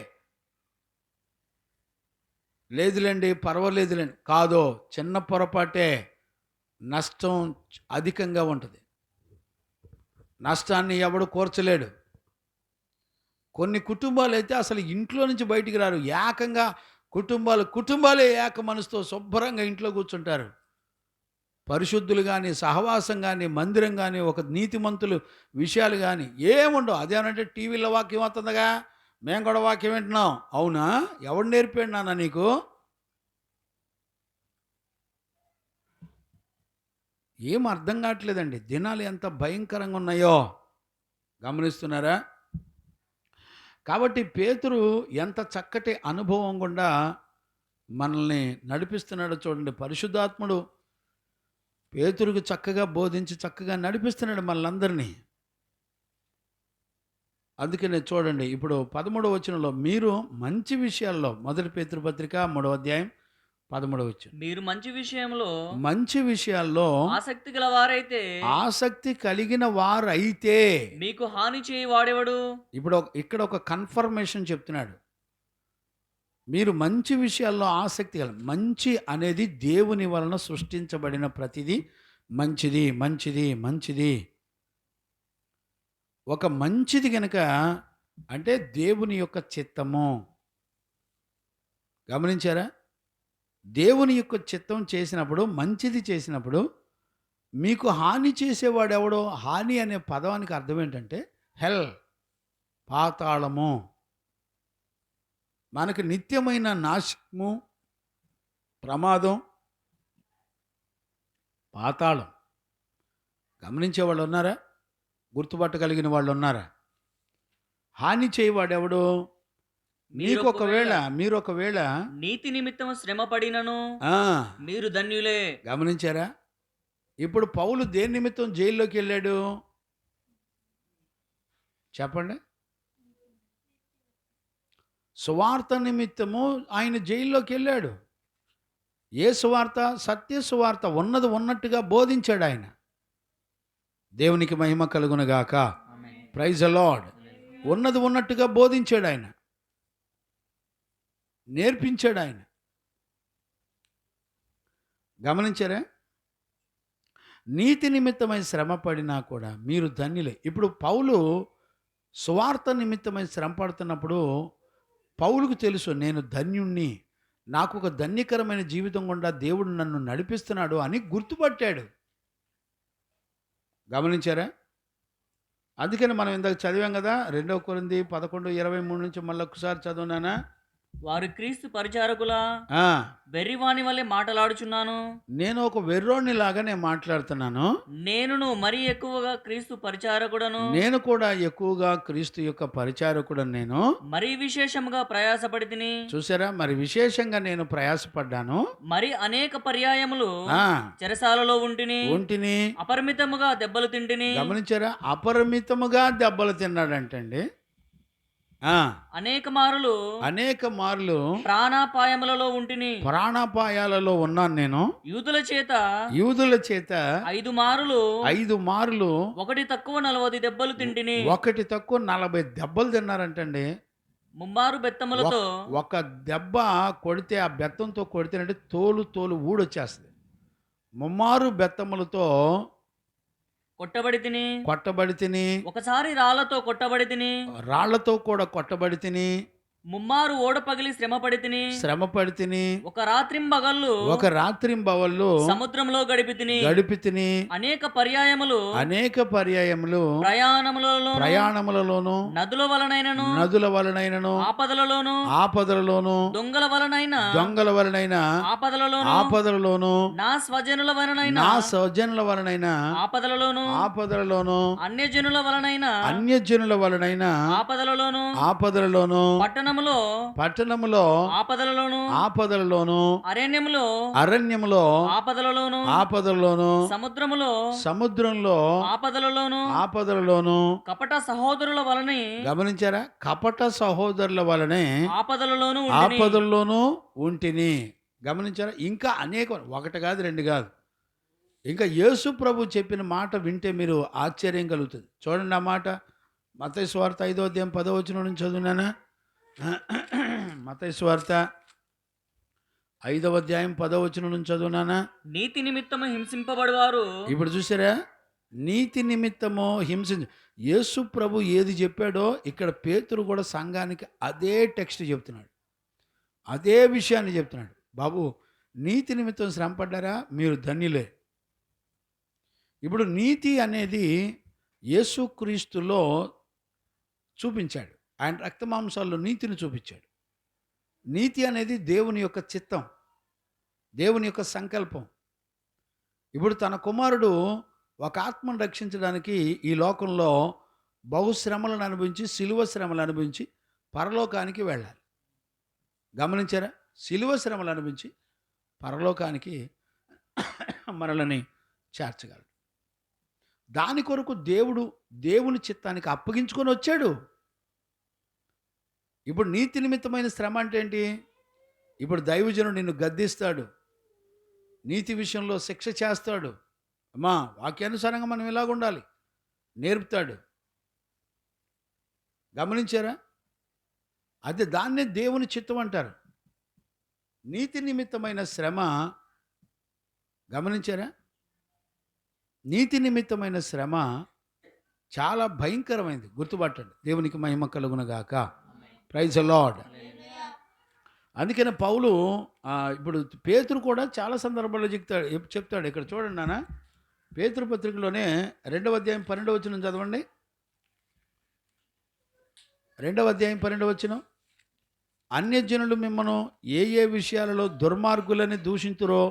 లేదులేండి పర్వాలేదులేండి కాదో, చిన్న పొరపాటే నష్టం అధికంగా ఉంటుంది. నష్టాన్ని ఎవడు కోర్చలేడు. కొన్ని కుటుంబాలు అయితే అసలు ఇంట్లో నుంచి బయటికి రారు. ఏకంగా కుటుంబాలే ఏక మనసుతో శుభ్రంగా ఇంట్లో కూర్చుంటారు. పరిశుద్ధులు కానీ, సహవాసం కానీ, మందిరం కానీ, ఒక నీతిమంతులు విషయాలు కానీ ఏముండవు. అదేమంటే టీవీలో వాక్యం వస్తుందిగా, మేము కూడా వాక్యం వింటున్నాం. అవునా? ఎవడు నేర్పాడు నాన్న నీకు? ఏం అర్థం కావట్లేదండి. దినాలు ఎంత భయంకరంగా ఉన్నాయో గమనిస్తున్నారా? కాబట్టి పేతురు ఎంత చక్కటి అనుభవం గుండా మనల్ని నడిపిస్తున్నాడో చూడండి. పరిశుద్ధాత్ముడు పేతురుకు చక్కగా బోధించి చక్కగా నడిపిస్తున్నాడు మనల్ని. అందుకనే చూడండి, ఇప్పుడు 13వ వచనంలో మీరు మంచి విషయాల్లో, మొదటి పేతురు పత్రిక 3వ అధ్యాయం 13వ వచనం, మీరు మంచి విషయాల్లో ఆసక్తి గల వారైతే, ఆసక్తి కలిగిన వారైతే మీకు హాని చేయి వాడేవాడు. ఇప్పుడు ఇక్కడ ఒక కన్ఫర్మేషన్ చెప్తున్నాడు. మీరు మంచి విషయాల్లో ఆసక్తి గల, మంచి అనేది దేవుని వలన సృష్టించబడిన ప్రతిదీ మంచిది మంచిది మంచిది. ఒక మంచిది గనక అంటే దేవుని యొక్క చిత్తము. గమనించారా? దేవుని యొక్క చిత్తం చేసినప్పుడు, మంచిది చేసినప్పుడు మీకు హాని చేసేవాడు ఎవడో? హాని అనే పదానికి అర్థం ఏంటంటే హెల్, పాతాళము. మనకు నిత్యమైన నాశము, ప్రమాదం, పాతాళం. గమనించే వాళ్ళు ఉన్నారా? గుర్తుపట్టగలిగిన వాళ్ళు ఉన్నారా? హాని చేయవాడెవడు? మీరు ఒకవేళ నీతి నిమిత్తం శ్రమ పడినను మీరు ధన్యులే. గమనించారా? ఇప్పుడు పౌలు దేని నిమిత్తం జైల్లోకి వెళ్ళాడు చెప్పండి? సువార్త నిమిత్తము ఆయన జైల్లోకి వెళ్ళాడు. ఏ సువార్త? సత్య సువార్త. ఉన్నది ఉన్నట్టుగా బోధించాడు ఆయన. దేవునికి మహిమ కలుగునుగాక. Praise the Lord. ఉన్నది ఉన్నట్టుగా బోధించాడు ఆయన, నేర్పించాడు ఆయన. గమనించారా? నీతి నిమిత్తమై శ్రమ పడినా కూడా మీరు ధన్యులే. ఇప్పుడు పౌలు సువార్త నిమిత్తమై శ్రమ పడుతున్నప్పుడు పౌలుకు తెలుసు, నేను ధన్యుణ్ణి, నాకు ఒక ధన్యకరమైన జీవితం గుండా దేవుడు నన్ను నడిపిస్తున్నాడు అని గుర్తుపట్టాడు. గమనించారా? అందుకని మనం ఇందాక చదివాం కదా, 2 కొరింథీ 11:23 నుంచి మళ్ళీ ఒకసారి చదువునానా? వారు క్రీస్తు పరిచారకుల వెర్రివాణి వల్లే మాట్లాడుచున్నాను. నేను ఒక వెర్రోని లాగా నేను మాట్లాడుతున్నాను. నేను మరీ ఎక్కువగా క్రీస్తు పరిచారకుడను. నేను కూడా ఎక్కువగా క్రీస్తు యొక్క పరిచారకుడను. నేను మరీ విశేషంగా ప్రయాసపడితిని. చూసారా? మరి విశేషంగా నేను ప్రయాసపడ్డాను. మరి అనేక పర్యాయములు చెరసాలలో ఉంటిని, అపరిమితముగా దెబ్బలు తింటిని. గమనించారా? అపరిమితముగా దెబ్బలు తిన్నాడంటండి. అనేక మార్లు ప్రాణాపాయములలో ఉంటిని. ప్రాణాపాయాలలో ఉన్నాను నేను. యూదుల చేత 5 మారులు ఒకటి తక్కువ 40 దెబ్బలు తింటిని. ఒకటి తక్కువ 40 దెబ్బలు తిన్నారంటండి. ముమ్మారు బెత్తములతో. ఒక దెబ్బ కొడితే, ఆ బెత్తంతో కొడితేనంటే తోలు ఊడొచ్చేస్తుంది. ముమ్మారు బెత్తములతో కొట్టబడి తిని. ఒకసారి రాళ్లతో కూడా కొట్టబడి తిని. ముమ్మారు ఓడ పగిలి శ్రమ పడి శ్రమపడి ఒక రాత్రింబగళ్ళు ఒక రాత్రింబవళ్ళు సముద్రంలో గడిపి తిని అనేక పర్యాయములు ప్రయాణములలోను నదుల వలనైనను ఆపదలలోను దొంగల వలనైన ఆపదలలోను నా స్వజనుల వలనైన ఆపదలలోను అన్యజనుల వలనైన ఆపదలలోను పట్టణములో ఆపదలలోను అరణ్యములో ఆపదలలోను సముద్రములో ఆపదలలోను కపట సహోదరుల వలన గమనించారా? కపట సహోదరుల వలనే ఆపదలలోను ఉంటిని. గమనించారా? ఇంకా అనేక, ఒకటి కాదు రెండు కాదు, ఇంకా యేసు ప్రభు చెప్పిన మాట వింటే మీరు ఆశ్చర్యం కలుగుతుంది. చూడండి ఆ మాట, మత్తయి సువార్త 5వ అధ్యాయం 10వ వచనం నుంచి చదువునానా? మత్తయి సువార్త 5వ అధ్యాయం 10వ వచనం నుంచి చదువునానా? నీతి నిమిత్తము హింసింపబడువారు. ఇప్పుడు చూసారా? నీతి నిమిత్తము యేసు ప్రభు ఏది చెప్పాడో ఇక్కడ పేతురు కూడా సంఘానికి అదే టెక్స్ట్ చెప్తున్నాడు, అదే విషయాన్ని చెప్తున్నాడు. బాబు, నీతి నిమిత్తం శ్రమపడ్డారా? మీరు ధన్యులే. ఇప్పుడు నీతి అనేది యేసుక్రీస్తులో చూపించాడు, ఆయన రక్తమాంసాల్లో నీతిని చూపించాడు. నీతి అనేది దేవుని యొక్క చిత్తం, దేవుని యొక్క సంకల్పం. ఇప్పుడు తన కుమారుడు ఒక ఆత్మను రక్షించడానికి ఈ లోకంలో బహుశ్రమలను అనుభవించి, శిలువ శ్రమలు అనుభవించి పరలోకానికి వెళ్ళాలి. గమనించారా? శిలువ శ్రమలు అనుభవించి పరలోకానికి మనల్ని చేర్చగలడు. దాని కొరకు దేవుని చిత్తానికి అప్పగించుకొని వచ్చాడు. ఇప్పుడు నీతి నిమిత్తమైన శ్రమ అంటే ఏంటి? ఇప్పుడు దైవజనుడు నిన్ను గద్దిస్తాడు, నీతి విషయంలో శిక్ష చేస్తాడు. అమ్మా, వాక్యానుసారంగా మనం ఇలాగ ఉండాలి నేర్పుతాడు. గమనించారా? అది దాన్నే దేవుని చిత్తం అంటారు, నీతి నిమిత్తమైన శ్రమ. గమనించారా? నీతి నిమిత్తమైన శ్రమ చాలా భయంకరమైనది, గుర్తుపట్టండి. దేవునికి మహిమ కలుగునగాక. Praise the Lord. అందుకని పౌలు ఇప్పుడు పేతురు కూడా చాలా సందర్భాల్లో చెప్తాడు. ఇక్కడ చూడండి నాన్న, పేతురు పత్రికలోనే 2వ అధ్యాయం 12వ వచనం చదవండి. 2వ అధ్యాయం 12వ వచనం. అన్యజనులు మిమ్మను ఏ విషయాలలో దుర్మార్గులని దూషింతురో.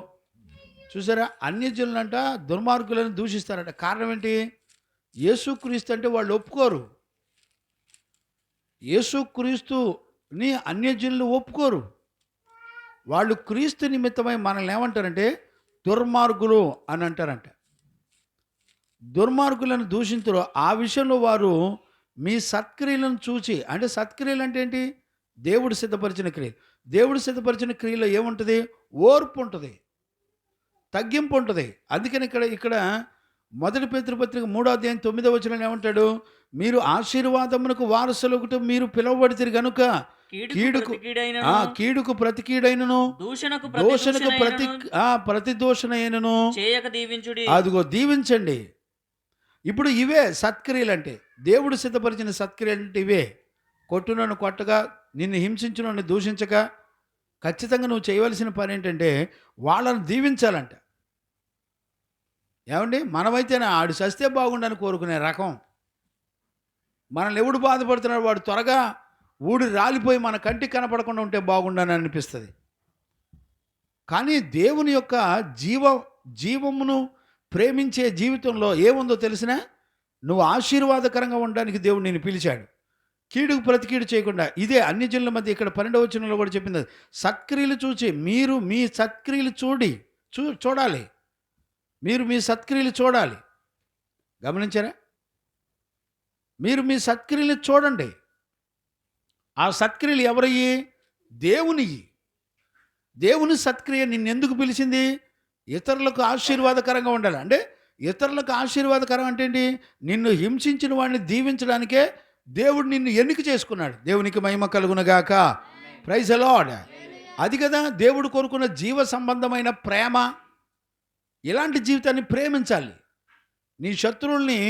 చూసారా? అన్యజనులంట దుర్మార్గులని దూషిస్తారంట. కారణం ఏంటి? యేసుక్రీస్తు అంటే వాళ్ళు ఒప్పుకోరు. యేసుక్రీస్తుని అన్యజనులు ఒప్పుకోరు. వాళ్ళు క్రీస్తు నిమిత్తమై మనల్ని ఏమంటారంటే దుర్మార్గులు అని అంటారంట. దుర్మార్గులను దూషింతురు. ఆ విషయంలో వారు మీ సత్క్రియలను చూచి, అంటే సత్క్రియలు అంటే ఏంటి? దేవుడు సిద్ధపరిచిన క్రియలు. దేవుడు సిద్ధపరిచిన క్రియలో ఏముంటుంది? ఓర్పు ఉంటుంది, తగ్గింపు ఉంటుంది. అందుకని ఇక్కడ 1 పేతురు పత్రిక 3వ అధ్యాయం 9వ వచనంలో ఏమంటాడు? మీరు ఆశీర్వాదమునకు వారసులొకటి మీరు పిలువబడితే గనుక కీడుకు ప్రతి కీడైనను దూషణకు ప్రతి దూషణ అయినను చేయక దీవించుడి. అదిగో దీవించండి. ఇప్పుడు ఇవే సత్క్రియలు అంటే, దేవుడు సిద్ధపరిచిన సత్క్రియలు అంటే ఇవే. కొట్టునన్ను కొట్టగా, నిన్ను హింసించునన్ను దూషించక, ఖచ్చితంగా నువ్వు చేయవలసిన పని ఏంటంటే వాళ్ళను దీవించాలంట. ఏమండి? మనమైతేనే ఆడు చస్తే బాగుండని కోరుకునే రకం. మనల్ని ఎవడు బాధపడుతున్నాడు వాడు త్వరగా ఊడి రాలిపోయి మన కంటికి కనపడకుండా ఉంటే బాగుండని అనిపిస్తుంది. కానీ దేవుని యొక్క జీవమును ప్రేమించే జీవితంలో ఏముందో తెలిసినా, నువ్వు ఆశీర్వాదకరంగా ఉండడానికి దేవుడు నిన్ను పిలిచాడు. కీడుకు ప్రతి కీడు చేయకుండా. ఇదే అన్ని జనుల మధ్య ఇక్కడ 12వ వచనంలో కూడా చెప్పింది. సత్క్రియలు చూచి మీరు మీ సత్క్రియలు చూడాలి. మీరు మీ సత్క్రియలు చూడాలి. గమనించారా? మీరు మీ సత్క్రియలు చూడండి. ఆ సత్క్రియలు ఎవరయ్యి? దేవుని సత్క్రియ నిన్నెందుకు పిలిచింది? ఇతరులకు ఆశీర్వాదకరంగా ఉండాలి. అంటే ఇతరులకు ఆశీర్వాదకరం అంటే ఏంటి? నిన్ను హింసించిన వాడిని దీవించడానికే దేవుడు నిన్ను ఎన్నిక చేసుకున్నాడు. దేవునికి మహిమ కలుగునగాక. Praise the Lord. అది కదా దేవుడు కోరుకున్న జీవ సంబంధమైన ప్రేమ. ఇలాంటి జీవితాన్ని ప్రేమించాలి. నీ శత్రువుల్ని,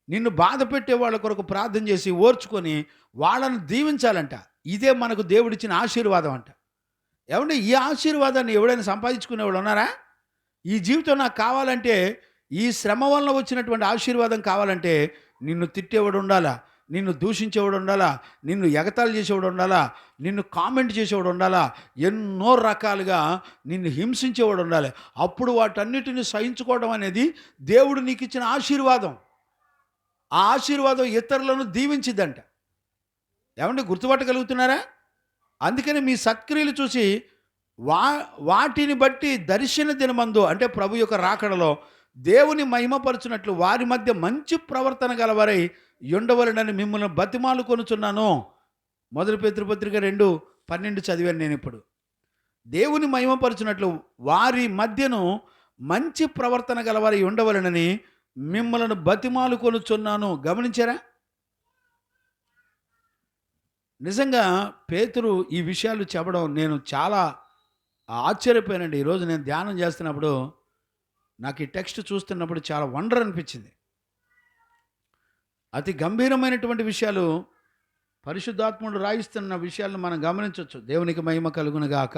నిన్ను బాధ పెట్టే వాళ్ళ కొరకు ప్రార్థన చేసి ఓర్చుకొని వాళ్ళను దీవించాలంట. ఇదే మనకు దేవుడిచ్చిన ఆశీర్వాదం అంట. ఏమంటే ఈ ఆశీర్వాదాన్ని ఎవడైనా సంపాదించుకునేవాళ్ళు ఉన్నారా? ఈ జీవితం నాకు కావాలంటే, ఈ శ్రమ వలన వచ్చినటువంటి ఆశీర్వాదం కావాలంటే నిన్ను తిట్టేవాడు ఉండాలా, నిన్ను దూషించేవాడు ఉండాలా, నిన్ను ఎగతాళి చేసేవాడు ఉండాలా, నిన్ను కామెంట్ చేసేవాడు ఉండాలా, ఎన్నో రకాలుగా నిన్ను హింసించేవాడు ఉండాలి. అప్పుడు వాటన్నిటిని సహించుకోవడం అనేది దేవుడు నీకు ఇచ్చిన ఆశీర్వాదం. ఆ ఆశీర్వాదం ఇతరులను దీవించిద్దంట. ఏమంటే గుర్తుపట్టగలుగుతున్నారా? అందుకని మీ సత్క్రియలు చూసి వాటిని బట్టి దర్శన దినమందు అంటే ప్రభు యొక్క రాకడలో దేవుని మహిమపరచునట్లు వారి మధ్య మంచి ప్రవర్తన గలవారై ఉండవలనని మిమ్మల్ని బతిమాలు కొనుచున్నాను. 1 పేతురు పత్రిక 2:12 చదివాను నేను. ఇప్పుడు దేవుని మహిమపరచునట్లు వారి మధ్యను మంచి ప్రవర్తన గలవారై ఉండవలనని మిమ్మల్ని బతిమాలు కొనుచున్నాను. గమనించారా? నిజంగా పేతురు ఈ విషయాలు చెప్పడం నేను చాలా ఆశ్చర్యపోయానండి. ఈరోజు నేను ధ్యానం చేస్తున్నప్పుడు నాకు ఈ టెక్స్ట్ చూస్తున్నప్పుడు చాలా వండర్ అనిపించింది. అతి గంభీరమైనటువంటి విషయాలు పరిశుద్ధాత్ముడు రాయిస్తున్న విషయాలను మనం గమనించవచ్చు. దేవునికి మహిమ కలుగును గాక.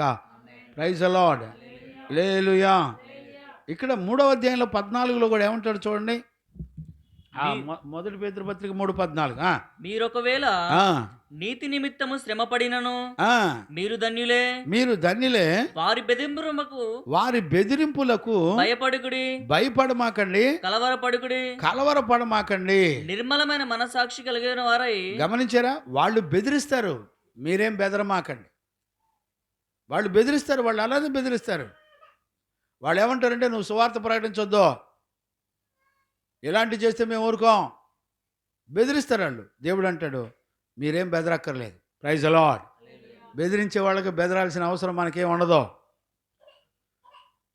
Praise the Lord. హల్లెలూయా. ఇక్కడ 3వ అధ్యాయంలో 14లో కూడా ఏమంటాడు చూడండి. 1 పేతురు పత్రిక 3:14. మీరొకవేళ నీతి నిమిత్తము శ్రమ పడినను మీరు ధన్యులే. వారి బెదిరింపులకు భయపడమాకండి, కలవరపడమాకండి. నిర్మలమైన మనసాక్షి కలిగిన వారై. గమనించారా? వాళ్ళు బెదిరిస్తారు, మీరేం బెదరమాకండి. వాళ్ళు బెదిరిస్తారు, వాళ్ళు అలానే బెదిరిస్తారు. వాళ్ళు ఏమంటారంటే నువ్వు సువార్త ప్రకటించొద్దు, ఇలాంటివి చేస్తే మేము ఊరుకోం, బెదిరిస్తారు వాళ్ళు. దేవుడు అంటాడు మీరేం బెదరక్కర్లేదు. Praise the lord. బెదిరించే వాళ్ళకి బెదరాల్సిన అవసరం మనకేం ఉండదు.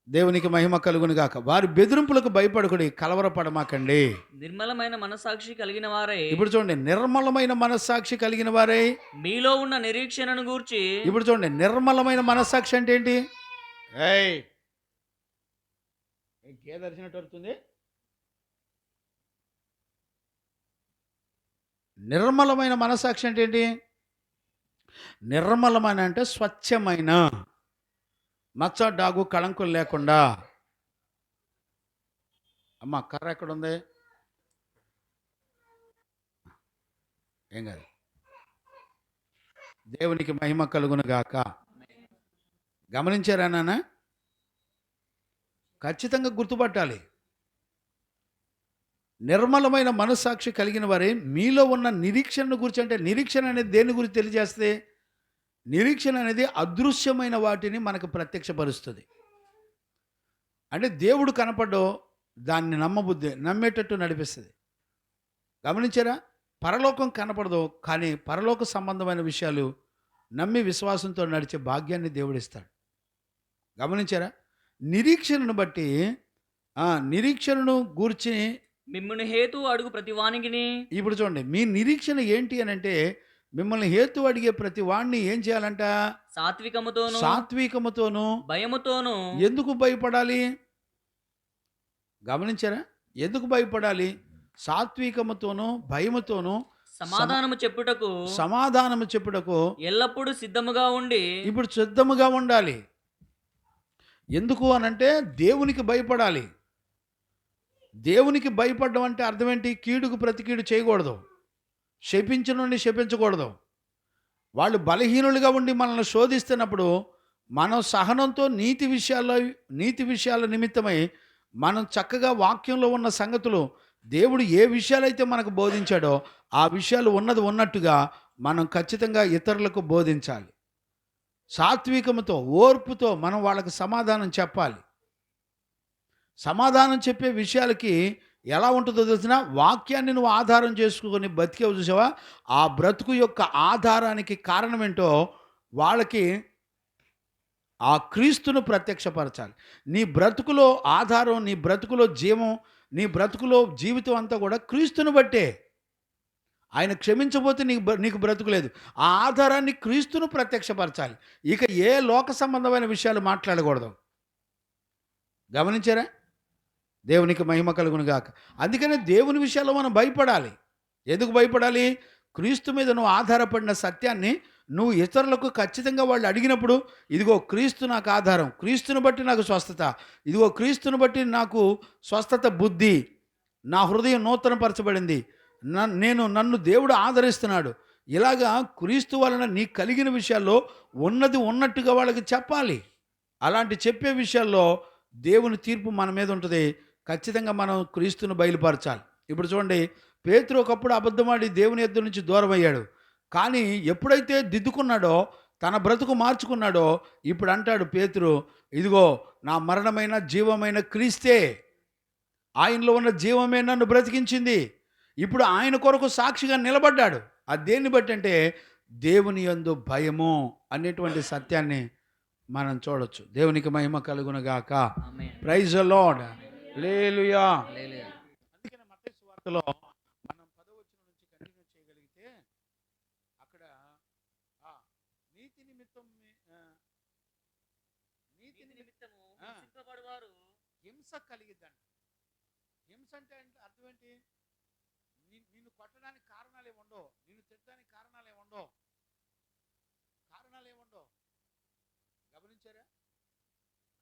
దేవునికి మహిమ కలుగును గాక. వారి బెదిరింపులకు భయపడకుడి, కలవరపడమాకండి. నిర్మలమైన మనస్సాక్షి కలిగిన వారై. ఇప్పుడు చూడండి, నిర్మలమైన మనస్సాక్షి కలిగిన వారై మీలో ఉన్న నిరీక్షణను గూర్చి. ఇప్పుడు చూడండి, నిర్మలమైన మనస్సాక్షి అంటే ఏంటి? ఇంకే దర్శనట్టు వస్తుంది. నిర్మలమైన మనస్సాక్షి అంటే ఏంటి? నిర్మలమైన అంటే స్వచ్ఛమైన, మచ్చ డాగు కళంకులు లేకుండా. అమ్మ కర్ర ఎక్కడుంది? ఏం కాదు. దేవునికి మహిమ కలుగును గాక. గమనించారా నాన్న? ఖచ్చితంగా గుర్తుపట్టాలి. నిర్మలమైన మనస్సాక్షి కలిగిన వారే మీలో ఉన్న నిరీక్షణను గురించి. అంటే నిరీక్షణ అనేది దేని గురించి తెలియజేస్తే, నిరీక్షణ అనేది అదృశ్యమైన వాటిని మనకు ప్రత్యక్షపరుస్తుంది. అంటే దేవుడు కనపడో దాన్ని నమ్మేటట్టు నడిపిస్తుంది. గమనించారా? పరలోకం కనపడదు, కానీ పరలోక సంబంధమైన విషయాలు నమ్మి విశ్వాసంతో నడిచే భాగ్యాన్ని దేవుడిస్తాడు. గమనించారా? నిరీక్షణను బట్టి, నిరీక్షణను గూర్చి మిమ్మల్ని హేతు అడుగు ప్రతి వానికిని. ఇప్పుడు చూడండి, మీ నిరీక్షణ ఏంటి అని అంటే, మిమ్మల్ని హేతు అడిగే ప్రతి వాణ్ణి ఏం చేయాలంట? సాత్వికముతోను భయముతోను. ఎందుకు భయపడాలి? గమనించారా? ఎందుకు భయపడాలి? సాత్వికముతోను భయముతోను సమాధానము చెప్పుటకు ఎల్లప్పుడూ సిద్ధముగా ఉండి. ఇప్పుడు సిద్ధముగా ఉండాలి. ఎందుకు అనంటే దేవునికి భయపడాలి. దేవునికి భయపడడం అంటే అర్థం ఏంటి? కీడుకు ప్రతి కీడు చేయకూడదు, శపించనుండి శపించకూడదు. వాళ్ళు బలహీనులుగా ఉండి మనల్ని శోధిస్తున్నప్పుడు మనం సహనంతో నీతి విషయాల నిమిత్తమై మనం చక్కగా వాక్యంలో ఉన్న సంగతులు, దేవుడు ఏ విషయాలైతే మనకు బోధించాడో ఆ విషయాలు ఉన్నది ఉన్నట్టుగా మనం ఖచ్చితంగా ఇతరులకు బోధించాలి. సాత్వికముతో, ఓర్పుతో మనం వాళ్ళకి సమాధానం చెప్పాలి. సమాధానం చెప్పే విషయాలకి ఎలా ఉంటుందో తెలిసిన, వాక్యాన్ని నువ్వు ఆధారం చేసుకుని బతికేవు చూసావా, ఆ బ్రతుకు యొక్క ఆధారానికి కారణం ఏంటో వాళ్ళకి ఆ క్రీస్తును ప్రత్యక్షపరచాలి. నీ బ్రతుకులో ఆధారం, నీ బ్రతుకులో జీవం, నీ బ్రతుకులో జీవితం అంతా కూడా క్రీస్తును బట్టే. ఆయన క్షమించబోతే నీకు బ్రతుకులేదు. ఆ ఆధారాన్ని క్రీస్తును ప్రత్యక్షపరచాలి. ఇక ఏ లోక సంబంధమైన విషయాలు మాట్లాడకూడదు. గమనించారా? దేవునికి మహిమ కలుగును గాక. అందుకనే దేవుని విషయాల్లో మనం భయపడాలి. ఎందుకు భయపడాలి? క్రీస్తు మీద నువ్వు ఆధారపడిన సత్యాన్ని నువ్వు ఇతరులకు ఖచ్చితంగా వాళ్ళు అడిగినప్పుడు ఇదిగో క్రీస్తు నాకు ఆధారం, క్రీస్తుని బట్టి నాకు స్వస్థత, ఇదిగో క్రీస్తుని బట్టి నాకు స్వస్థత బుద్ధి, నా హృదయం నూతనపరచబడింది, నన్ను దేవుడు ఆదరిస్తున్నాడు, ఇలాగా క్రీస్తు వలన నీకు కలిగిన విషయాల్లో ఉన్నది ఉన్నట్టుగా వాళ్ళకి చెప్పాలి. అలాంటి చెప్పే విషయాల్లో దేవుని తీర్పు మన మీద ఉంటుంది. ఖచ్చితంగా మనం క్రీస్తును బయలుపరచాలి. ఇప్పుడు చూడండి, పేతురు ఒకప్పుడు అబద్ధమాడి దేవుని యొద్ద నుంచి దూరం అయ్యాడు. కానీ ఎప్పుడైతే దిద్దుకున్నాడో, తన బ్రతుకు మార్చుకున్నాడో, ఇప్పుడు అంటాడు పేతురు, ఇదిగో నా మరణమైన జీవమైన క్రీస్తే, ఆయనలో ఉన్న జీవమే నన్ను బ్రతికించింది. ఇప్పుడు ఆయన కొరకు సాక్షిగా నిలబడ్డాడు. అది దేన్ని బట్టి అంటే దేవుని యందు భయము అనేటువంటి సత్యాన్ని మనం చూడొచ్చు. దేవునికి మహిమ కలుగును గాక. Amen. Praise the Lord. Hallelujah. Hallelujah. అందుకనే మత్తయి సువార్తలో మనం 10వ వచనం నుంచి కంటిన్యూ చేయగలిగితే అక్కడ నీతి నిమిత్తం నీతి నీతి నిమిత్తము ఆ. హింసింపబడువారు హింస కలిగిద్దంట. హింస అంటే అర్థం ఏంటి? నిన్ను కొట్టడానికి కారణాలు ఏముండవు, నిన్ను తిట్టడానికి కారణాలు ఏముండవు, గమనించారా?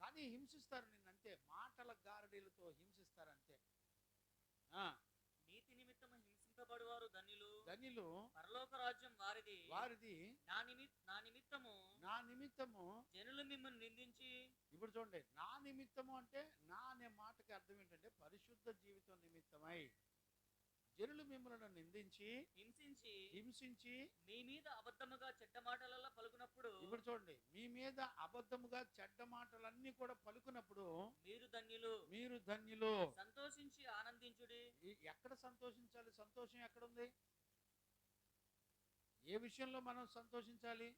కానీ హింసిస్తారు నిన్నంతే, మాటల గారడీలతో హింసిస్తారంతే. నీతి నిమిత్తము హింసింపబడువారు ధన్యులు, పరలోక రాజ్యం వారిది. నా నిమిత్తము జనులు మిమ్మల్ని నిందించి. ఇప్పుడు చూడండి, నా నిమిత్తము అంటే నా అనే మాటకి అర్థం ఏంటంటే పరిశుద్ధ జీవితం నిమిత్తమై జనులు మిమ్మల్ని నిందించి హింసించి మీ మీద అబద్ధముగా చెడ్డ మాటలలో పలుకున్నప్పుడు. ఇప్పుడు చూడండి, మీ మీద అబద్ధముగా చెడ్డ మాటలన్నీ కూడా పలుకున్నప్పుడు మీరు ధన్యులు. సంతోషించి ఆనందించుడి. ఎక్కడ సంతోషించాలి? సంతోషం ఎక్కడుంది? ఏ విషయంలో మనం సంతోషించాలి?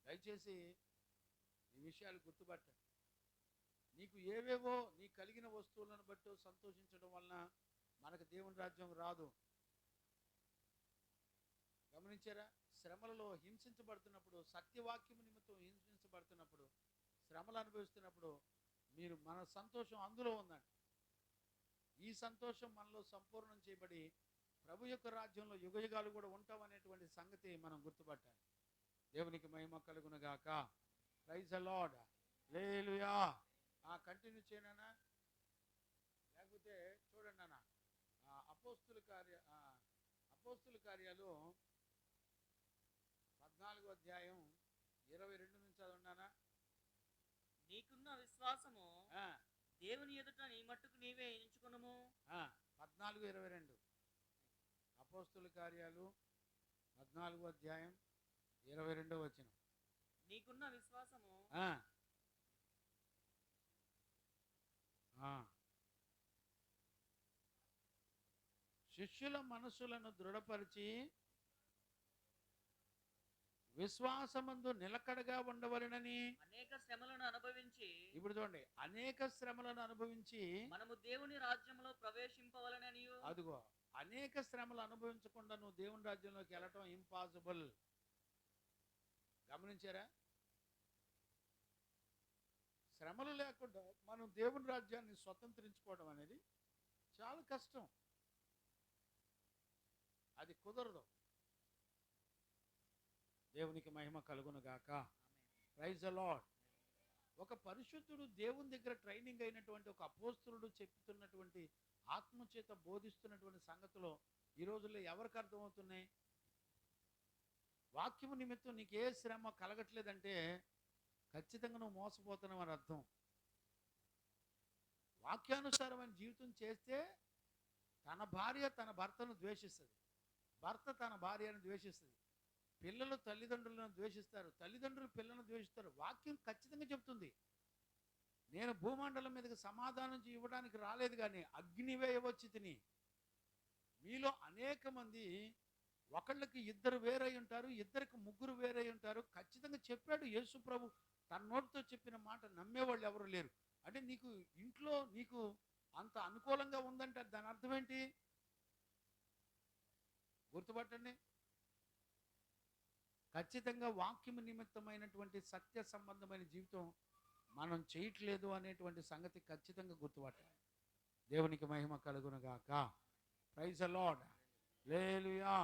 దయచేసి ఈ విషయాలు గుర్తుపట్టండి. నీకు ఏవేవో నీ కలిగిన వస్తువులను బట్టి సంతోషించడం వలన మనకు దేవుని రాజ్యం రాదు. గమనించారా? శ్రమలలో హింసించబడుతున్నప్పుడు, సత్యవాక్యము నిమిత్తం హింసించబడుతున్నప్పుడు, శ్రమలు అనుభవిస్తున్నప్పుడు మన సంతోషం అందులో ఉందండి. ఈ సంతోషం మనలో సంపూర్ణం చేయబడి ప్రభు యొక్క రాజ్యంలో యుగయుగాలు కూడా ఉంటామనేటువంటి సంగతి మనం గుర్తుపట్టాలి. దేవునికి మహిమ కలుగును గాక. Praise the Lord. Hallelujah. Continue చేయనా? లేకపోతే చూడండి అన్న, అపోస్తుల కార్యాలు 14వ అధ్యాయం 22 నుంచి చదవన్నానా? నీకున్న విశ్వాసము దేవుని ఎదుట నీ మట్టుకు నీవే ఎంచుకొనుము. 14:22 అపోస్తుల కార్యాలు 14వ అధ్యాయం 22వ వచనం. నీకున్న విశ్వాసము శిష్యుల మనస్సులను దృఢపరిచి విశ్వాసమందు నిలకడగా ఉండవలెనని అనేక శ్రమలను అనుభవించి. ఇప్పుడు చూడండి, అనేక శ్రమలను అనుభవించి మనము దేవుని రాజ్యంలో ప్రవేశింపవలెనని. అదిగో, అనేక శ్రమలు అనుభవించకుండా నువ్వు దేవుని రాజ్యంలోకి వెళ్ళటం ఇంపాసిబుల్. గమనించారా? శ్రమలు లేకుండా మనం దేవుని రాజ్యాన్ని స్వతంత్రించుకోవడం అనేది చాలా కష్టం. అది కుదరదు. దేవునికి మహిమ కలుగును గాక. Praise the Lord. ఒక పరిశుద్ధుడు దేవుని దగ్గర ట్రైనింగ్ అయినటువంటి ఒక అపోస్తలుడు చెప్తున్నటువంటి ఆత్మచేత బోధిస్తున్నటువంటి సంగతులు ఈ రోజుల్లో ఎవరికి అర్థమవుతున్నాయి? వాక్యము నిమిత్తం నీకు ఏ శ్రమ కలగట్లేదంటే ఖచ్చితంగా నువ్వు మోసపోతున్నావు అని అర్థం. వాక్యానుసారమైన జీవితం చేస్తే తన భార్య తన భర్తను ద్వేషిస్తుంది, భర్త తన భార్యను ద్వేషిస్తుంది, పిల్లలు తల్లిదండ్రులను ద్వేషిస్తారు, తల్లిదండ్రులు పిల్లలను ద్వేషిస్తారు. వాక్యం ఖచ్చితంగా చెప్తుంది. నేను భూమండలం మీదకి సమాధానం ఇవ్వడానికి రాలేదు, కానీ అగ్నివేయవచ్చి తిని. మీలో అనేక మంది ఒకళ్ళకి ఇద్దరు వేరై ఉంటారు, ఇద్దరికి ముగ్గురు వేరై ఉంటారు. ఖచ్చితంగా చెప్పాడు యేసు ప్రభు. తన నోటితో చెప్పిన మాట నమ్మేవాళ్ళు ఎవరు లేరు. అంటే నీకు ఇంట్లో నీకు అంత అనుకూలంగా ఉందంటే దాని అర్థం ఏంటి? గుర్తుపట్టండి. ఖచ్చితంగా వాక్యము నిమిత్తమైనటువంటి సత్య సంబంధమైన జీవితం మనం చేయట్లేదు అనేటువంటి సంగతి ఖచ్చితంగా గుర్తుపట్టాలి. దేవునికి మహిమ కలుగును గాక. Praise the Lord. హల్లెలూయా.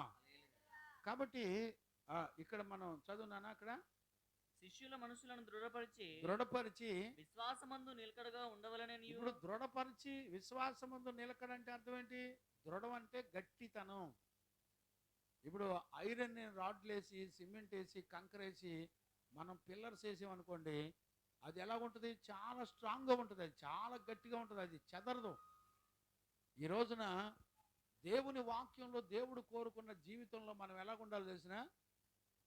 కాబట్టి ఇక్కడ మనం చదువునానా అక్కడ శిష్యుల మనసులను దృఢపరిచి దృఢపరిచి, విశ్వాసమందు నిలకడగా ఉండవలనని ఇప్పుడు దృఢపరిచి విశ్వాసమందు నిలకడంటే అర్థం ఏంటి? దృఢం అంటే గట్టితనం. ఇప్పుడు ఐరన్ రాడ్లు వేసి, సిమెంట్ వేసి, కంకర వేసి, మనం పిల్లర్స్ వేసామనుకోండి, అది ఎలాగుంటుంది? చాలా స్ట్రాంగ్గా ఉంటుంది, అది చాలా గట్టిగా ఉంటుంది, అది చెదరదు. ఈ రోజున దేవుని వాక్యంలో దేవుడు కోరుకున్న జీవితంలో మనం ఎలాగుండాలో తెలిసిన,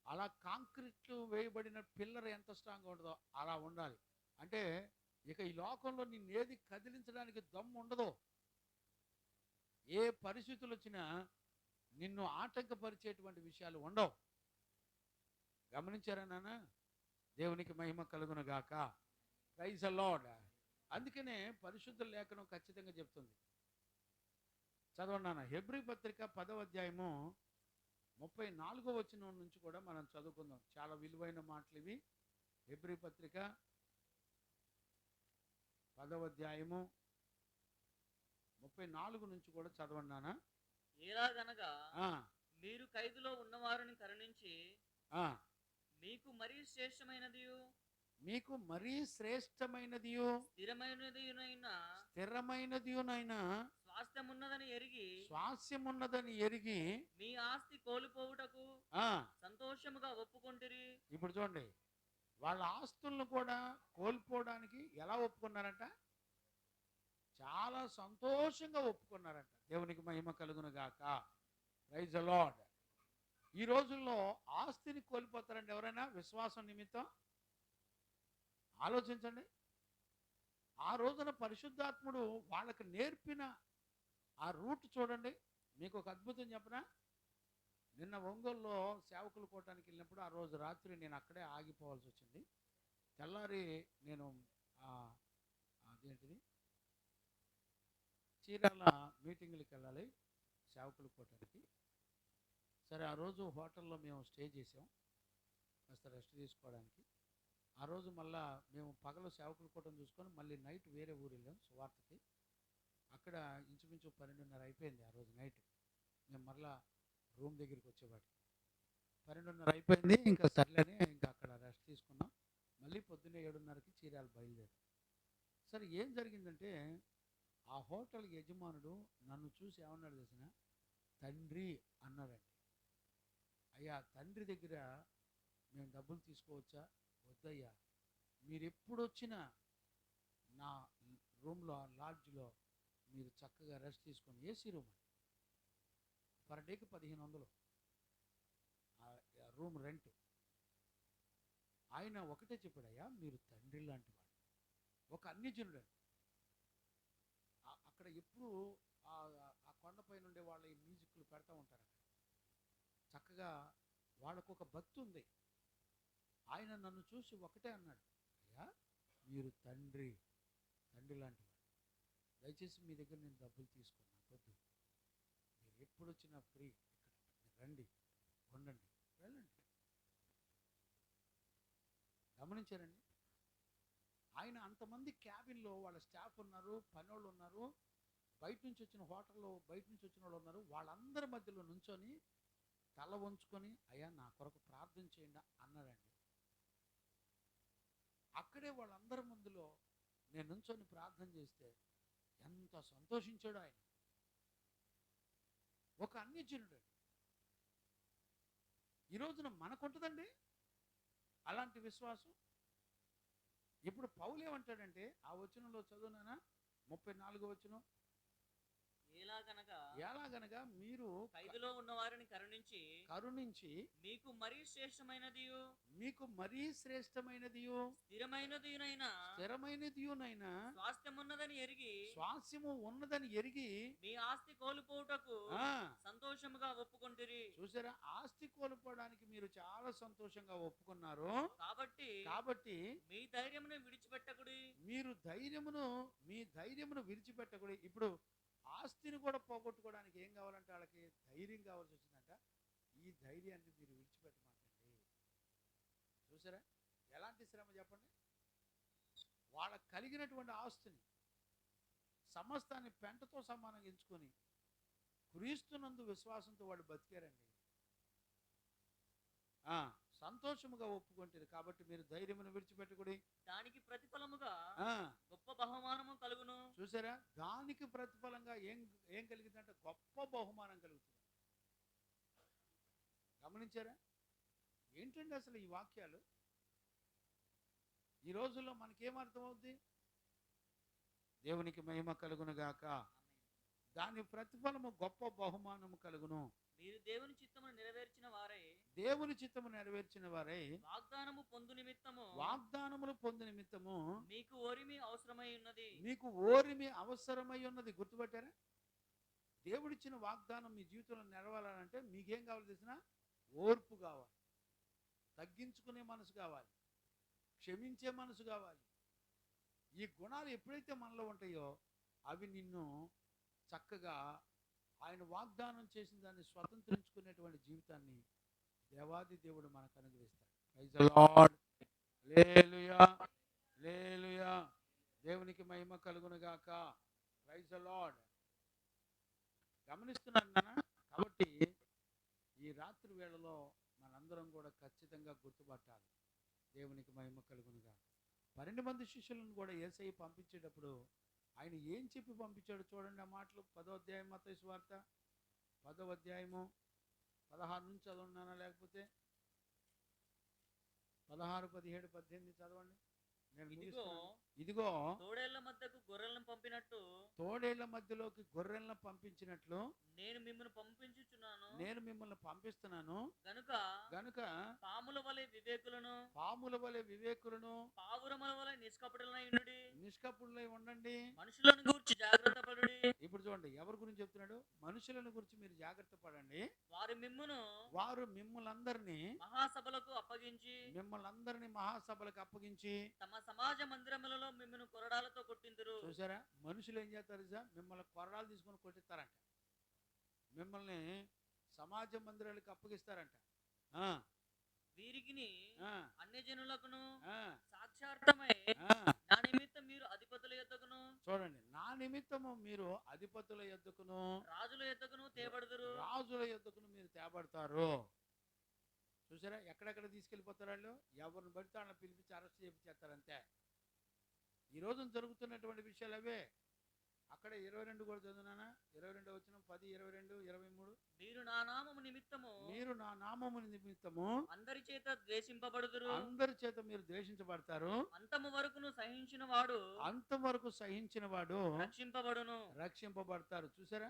అలా కాంక్రీట్ వేయబడిన పిల్లర్ ఎంత స్ట్రాంగ్గా ఉంటుందో అలా ఉండాలి. అంటే ఇక ఈ లోకంలో నిన్నేది కదిలించడానికి దమ్ము ఉండదు. ఏ పరిస్థితులు వచ్చినా నిన్ను ఆటంకపరిచేటువంటి విషయాలు ఉండవు. గమనించారా నాన్న? దేవునికి మహిమ కలుగును గాక. Praise the Lord. అందుకనే పరిశుద్ధ లేఖనం ఖచ్చితంగా చెప్తుంది. చదవండి నాన్న. హెబ్రీ పత్రిక 10వ అధ్యాయము 34వ వచనం నుంచి కూడా మనం చదువుకుందాం. చాలా విలువైన మాటలు ఇవి. హెబ్రీ పత్రిక 10వ అధ్యాయము 34 నుంచి కూడా చదవండి నాన్న. ఎలాగనగా ఆ, మీరు ఖైదులో ఉన్నవారిని కరుణించి ఆ, మీకు మరీ శ్రేష్టమైనదియు మీకు మరీ స్థిరమైనదియునైన స్థిరమైనదియునైనా స్వాస్థ్యమున్నదని ఎరిగి మీ ఆస్తి కోల్పోవుటకు ఆ, సంతోషముగా ఒప్పుకొంటిరి. ఇప్పుడు చూడండి, వాళ్ళ ఆస్తులను కూడా కోల్పోవడానికి ఎలా ఒప్పుకున్నారంట? చాలా సంతోషంగా ఒప్పుకున్నారంట. దేవునికి మహిమ కలుగును గాక. Praise the Lord. ఈ రోజుల్లో ఆస్తిని కోల్పోతారండి ఎవరైనా విశ్వాసం నిమిత్తం? ఆలోచించండి. ఆ రోజున పరిశుద్ధాత్ముడు వాళ్ళకి నేర్పిన ఆ రూట్ చూడండి. మీకు ఒక అద్భుతం చెప్పనా? నిన్న ఒంగోలులో సేవకులు కోవటానికి వెళ్ళినప్పుడు ఆ రోజు రాత్రి నేను అక్కడే ఆగిపోవాల్సి వచ్చింది. తెల్లారి నేను అదేంటిది చీరాల మీటింగ్లకు వెళ్ళాలి సేవకులు కోవటానికి. సరే, ఆ రోజు హోటల్లో మేము స్టే చేసాం కాస్త రెస్ట్ తీసుకోవడానికి. ఆ రోజు మళ్ళా మేము పగలు సేవకులు కోవటం చూసుకొని మళ్ళీ నైట్ వేరే ఊరు వెళ్ళాం సువార్తకి. అక్కడ ఇంచుమించు 12:30 అయిపోయింది ఆ రోజు నైట్. మేము మరలా రూమ్ దగ్గరికి వచ్చేవాడికి 12:30 అయిపోయింది. ఇంకా సర్లేని ఇంకా అక్కడ రెస్ట్ తీసుకున్నాం. మళ్ళీ పొద్దున్నే 7:30కి చీరాలు బయలుదేరాం. సరే, ఏం జరిగిందంటే ఆ హోటల్ యజమానుడు నన్ను చూసి ఏమన్నాడు తెలిసిన? తండ్రి అన్నాడండి. అయ్యా, తండ్రి దగ్గర మేము డబ్బులు తీసుకోవచ్చా? వద్దయ్యా, మీరు ఎప్పుడు వచ్చినా నా రూమ్లో లాడ్జ్లో మీరు చక్కగా రెస్ట్ తీసుకొని, ఏసీ రూమ్ పర్ డేకి 1500 రూమ్ రెంట్. ఆయన ఒకటే చెప్పాడయ్యా, మీరు తండ్రి లాంటి వాడు, ఒక అన్యజనుడు. అక్కడ ఎప్పుడు ఆ కొండపై నుండే వాళ్ళ ఈ మ్యూజిక్లు పెడతా ఉంటారు. అక్కడ చక్కగా వాళ్ళకు ఒక భక్తి ఉంది. ఆయన నన్ను చూసి ఒకటే అన్నాడు, అయ్యా మీరు తండ్రి లాంటి వాడు, దయచేసి మీ దగ్గర నేను డబ్బులు తీసుకున్నాను, వద్దు, మీరు ఎప్పుడు వచ్చినా ఫ్రీ, ఇక్కడ రండి, ఉండండి, వెళ్ళండి. గమనించారండి? ఆయన అంతమంది క్యాబిన్లో వాళ్ళ స్టాఫ్ ఉన్నారు, పనోళ్ళు ఉన్నారు, బయట నుంచి వచ్చిన హోటల్లో బయట నుంచి వచ్చిన వాళ్ళు ఉన్నారు. వాళ్ళందరి మధ్యలో నుంచొని తల వంచుకొని, అయ్యా నా కొరకు ప్రార్థన చేయండి అన్నాడండి. అక్కడే వాళ్ళందరి ముందులో నేను నుంచొని ప్రార్థన చేస్తే ఎంత సంతోషించాడు ఆయన. ఒక అన్యజనుడు. ఈ రోజున మనకుంటుందండి అలాంటి విశ్వాసం. ఇప్పుడు పౌలు ఏమంటాడంటే ఆ వచనంలో చదువునానా 34వ వచనం. ఎలాగనగా మీరు ఖైదులో ఉన్న వారిని కరుణించి మీకు మరీ శ్రేష్టమైనదియు స్థిరమైనదియునైనా స్వాస్థ్యము ఉన్నదని ఎరిగి మీ ఆస్తి కోల్పోవుటకు సంతోషముగా ఒప్పుకొంటిరి. చూసారా? ఆస్తి కోల్పోవడానికి మీరు చాలా సంతోషంగా ఒప్పుకున్నారు. కాబట్టి మీ ధైర్యమును విడిచిపెట్టకుడి. మీ ధైర్యమును విడిచిపెట్టకూడదు. ఇప్పుడు ఆస్తిని కూడా పోగొట్టుకోవడానికి ఏం కావాలంటే వాళ్ళకి ధైర్యం కావాల్సి వచ్చిందంట. ఈ ధైర్యాన్ని మీరు విడిచిపెట్టమాకండి. చూసారా ఎలాంటి శ్రమ చెప్పండి? వాళ్ళకి కలిగినటువంటి ఆస్తిని సమస్తాన్ని పెంటతో సమానంగా ఎంచుకొని క్రీస్తునందు విశ్వాసంతో వాళ్ళు బతికారండి. సంతోషముగా ఒప్పుకుంటుంది. కాబట్టి మీరు ధైర్యమును విడిచిపెట్టుకుడి. దానికి ప్రతిఫలముగా ఆ, గొప్ప బహుమానము కలుగును. చూసారా, దానికి ప్రతిఫలంగా ఏం ఏం కలిగిందంటే గొప్ప బహుమానం కలుగుతుంది. గమనించారా? ఏంటండి అసలు ఈ వాక్యాలు? ఈ రోజుల్లో మనకేమర్థమవుద్ది? దేవునికి మహిమ కలుగును గాక. దాని ప్రతిఫలము గొప్ప బహుమానము కలుగును. మీరు దేవుని చిత్తమును నెరవేర్చిన వారై దేవుని చిత్తము నెరవేర్చిన వారై వాగ్దానము పొందు నిమిత్తము వాగ్దానములు పొందు నిమిత్తము మీకు ఓరిమి అవసరమై ఉన్నది. మీకు ఓరిమి అవసరమై ఉన్నది. గుర్తుపట్టారా? దేవుడిచ్చిన వాగ్దానం మీ జీవితంలో నెరవేరాలంటే మీకేం కావాలి తెలిసిన? ఓర్పు కావాలి, తగ్గించుకునే మనసు కావాలి, క్షమించే మనసు కావాలి. ఈ గుణాలు ఎప్పుడైతే మనలో ఉంటాయో అవి నిన్ను చక్కగా ఆయన వాగ్దానం చేసిన దాన్ని స్వతంత్రించుకునేటువంటి జీవితాన్ని దేవాది దేవుడు మనకు అనుగ్రహిస్తాడు. Praise the Lord. Hallelujah, hallelujah. దేవునికి మహిమ కలుగును గాక. Praise the lord. గమనిస్తున్నాను నాన్న. కాబట్టి ఈ రాత్రి వేళలో మనందరం కూడా ఖచ్చితంగా గుర్తుపట్టాలి. దేవునికి మహిమ కలుగును గాక. 12 మంది శిష్యులను కూడా యేసయ్య పంపించేటప్పుడు ఆయన ఏం చెప్పి పంపించాడు చూడండి. ఆ మాటలు 10వ అధ్యాయం మత్తయి సువార్త 10వ అధ్యాయము 16 నుంచి చదవన్నానా, లేకపోతే 16, 17, 18 చదవండి. నేను ఇదిగో ఇదిగో తోడేళ్ల మధ్యకు గొర్రెలను పంపినట్టు తోడేళ్ల మధ్యలోకి గొర్రెలను పంపించినట్లు నేను మిమ్మల్ని పంపించుచున్నాను. నేను మిమ్మల్ని పంపిస్తున్నాను. గనుక పాముల వలె వివేకులను పాముల వలె వివేకులను పావురముల వలె నిష్కపటులనై ఉండుడి. నిష్కపులై ఉండండి. మనుషులను గూర్చి జాగ్రత్త పడుడి. ఇప్పుడు చూడండి, ఎవరి గురించి చెప్తున్నాడు? మనుషులను గురించి మీరు జాగ్రత్త పడండి. వారు మిమ్మల్ని మహాసభలకు అప్పగించి మహాసభలకు అప్పగించి తమ సమాజ మందిరములలో మిమ్మల్ని కొరడాలతో కొట్టిందురు. చూసారా, మనుషులు ఏం చేస్తారు? మిమ్మల్ని కొరడాలు తీసుకొని కొట్టిస్తారంట. మిమ్మల్ని సమాజ మందిరాలకు అప్పగిస్తారంట. వీరికి అన్యజనులకును ఆ, సాక్షార్థమై ఆ. నా నిమిత్తం మీరు అధిపతుల యొద్దకును చూడండి, నా నిమిత్తము మీరు అధిపతుల యొద్దకును రాజుల యొద్దకును మీరు తేబడతారు. చూసారా, ఎక్కడెక్కడ తీసుకెళ్ళిపోతారు వాళ్ళు? ఎవరిని పడితే వాళ్ళని పిలిపించి అరెస్ట్ చేయించేస్తారు అంతే. ఈ రోజున జరుగుతున్నటువంటి విషయాలు అవే. అక్కడ 22 కూడా చదువునానా, 22 వచ్చిన 10, 22, 23. మీరు నా నామము నిమిత్తము అందరి చేత చేత మీరు ద్వేషించబడతారు. అంతవరకు సహించిన వాడు రక్షింపబడతారు. చూసారా,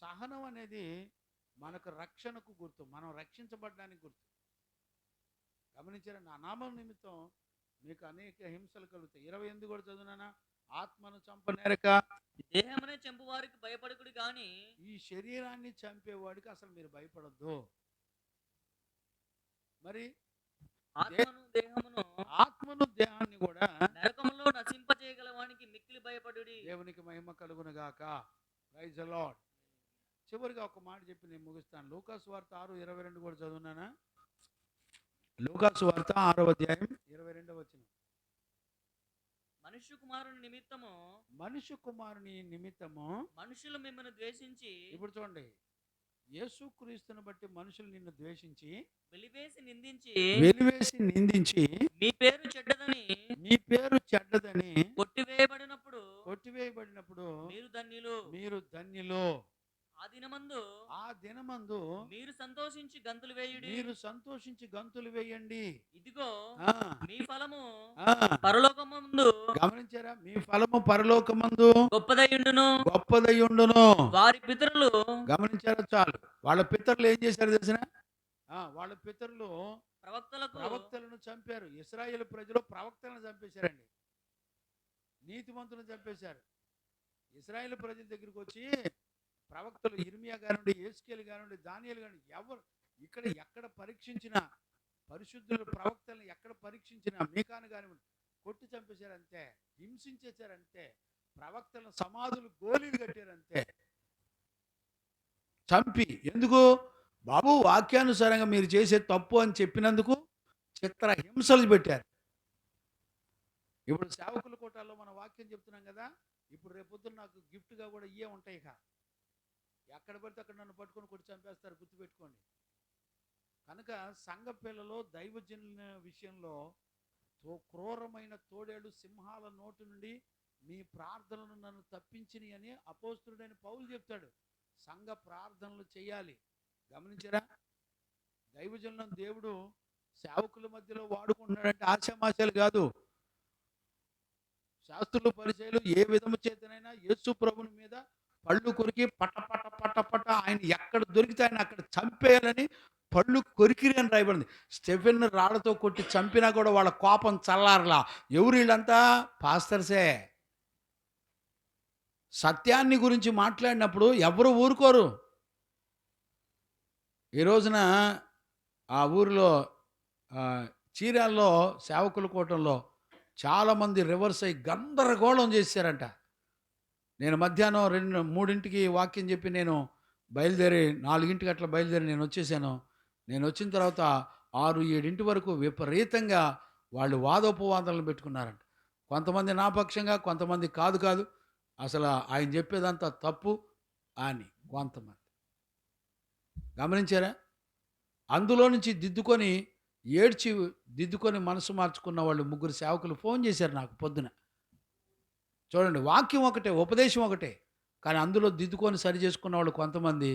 సహనం అనేది మనకు రక్షణకు గుర్తు, మనం రక్షించబడడానికి గుర్తు. గమనించారా? నా నామం నిమిత్తం మీకు అనేక హింసలు కలుగుతాయి. 28 కూడా చదువునానా, ఆత్మను చంపనేరక దేహమునే చంపు వారికి భయపడకుడి గాని ఈ శరీరాన్ని చంపేవాడికి అసలు మీరు భయపడద్దు. మరి ఆత్మను దేహాన్ని కూడా నరకములో నశింపజేయగల వానికి మిక్కిలి భయపడుడి. దేవునికి మహిమ కలుగును గాక. Praise the Lord. చివరిగా ఒక మాట చెప్పి నేను ముగిస్తాను. లూకాసు వార్త 6:22 కూడా చదువునానా. లూకాసు వార్త 6వ అధ్యాయం 22వ వచనం. మనుష్య కుమారుని నిమిత్తము మనుషులు మిమ్మల్ని ద్వేషించి, ఇప్పుడు చూడండి, యేసుక్రీస్తుని బట్టి మనుషులు నిన్ను ద్వేషించి వెలివేసి నిందించి మీ పేరు చెడ్డదని కొట్టివేయబడినప్పుడు మీరు ధన్యులు. ఆ దినమందు మీరు సంతోషించి గంతులు వేయండి. ఇదిగో మీ ఫలము పరలోకమందు, గమనించారా? మీ ఫలము పరలోకమందు గొప్పదయ్యుండును. వారి పితరులు, గమనించారా? చాలు. వాళ్ళ పితరులు ఏం చేశారు తెలిసిన? వాళ్ళ పితరులు ప్రవక్తలను చంపారు. ఇశ్రాయేలు ప్రజలు ప్రవక్తలను చంపేశారండి. నీతిమంతులను చంపేశారు. ఇశ్రాయేలు ప్రజల దగ్గరికి వచ్చి ప్రవక్తలు ఇర్మియా గానుండి, యేస్కేలు గానుండి, దానియేలు గానుండి, ఎవరు ఎక్కడ పరీక్షించినా, పరిశుద్ధుల ప్రవక్తలను ఎక్కడ పరీక్షించినా, మీకాను కానివ్వండి, కొట్టి చంపేశారంతే, హింసించేశారంతే, ప్రవక్తలను సమాధులు గోలీలు కట్టారంతే. చంపి ఎందుకు? బాబు, వాక్యానుసారంగా మీరు చేసే తప్పు అని చెప్పినందుకు చిత్ర హింసలు పెట్టారు. ఇప్పుడు సేవకుల కోటాల్లో మన వాక్యం చెప్తున్నాం కదా. ఇప్పుడు రేపొద్దున నాకు గిఫ్ట్గా కూడా ఇవే ఉంటాయి. ఎక్కడ పడితే అక్కడ నన్ను పట్టుకొని కొట్టి చంపేస్తారు, గుర్తుపెట్టుకోండి. కనుక సంఘ పిల్లలు దైవజనుల విషయంలో క్రూరమైన తోడేళ్ళు సింహాల నోటి నుండి మీ ప్రార్థనలు నన్ను తప్పించిని అని అపోస్తుడైన పౌలు చెప్తాడు. సంఘ ప్రార్థనలు చేయాలి. గమనించారా? దైవజనులను దేవుడు సేవకుల మధ్యలో వాడుకుంటున్నాడంటే ఆశామాశాలు కాదు. శాస్త్రులు పరిచయాలు ఏ విధము చేతనైనా యేసు ప్రభుని మీద పళ్ళు కొరికి పట్ట పట్ట పట్ట పట్ట ఆయన ఎక్కడ దొరికితే ఆయన అక్కడ చంపేయాలని పళ్ళు కొరికిరి అని రాయబడింది. స్టెఫెన్ రాళ్లతో కొట్టి చంపినా కూడా వాళ్ళ కోపం చల్లారలా. ఎవరు వీళ్ళంతా? పాస్టర్సే. సత్యాన్ని గురించి మాట్లాడినప్పుడు ఎవరు ఊరుకోరు. ఈ రోజున ఆ ఊరిలో చీరాల్లో సేవకుల కూటంలో చాలామంది రివర్స్ అయ్యి గందరగోళం చేశారంట. నేను మధ్యాహ్నం 2-3ంటికి వాక్యం చెప్పి నేను బయలుదేరి 4ంటికి అట్లా బయలుదేరి నేను వచ్చేసాను. నేను వచ్చిన తర్వాత 6-7 వరకు విపరీతంగా వాళ్ళు వాదోపవాదాలను పెట్టుకున్నారంట. కొంతమంది నా పక్షంగా, కొంతమంది కాదు అసలు ఆయన చెప్పేదంతా తప్పు అని కొంతమంది. గమనించారా? అందులో నుంచి దిద్దుకొని మనసు మార్చుకున్న వాళ్ళు 3 సేవకులు ఫోన్ చేశారు నాకు పొద్దున. చూడండి, వాక్యం ఒకటే, ఉపదేశం ఒకటే, కానీ అందులో దిద్దుకొని సరి చేసుకున్న వాళ్ళు కొంతమంది,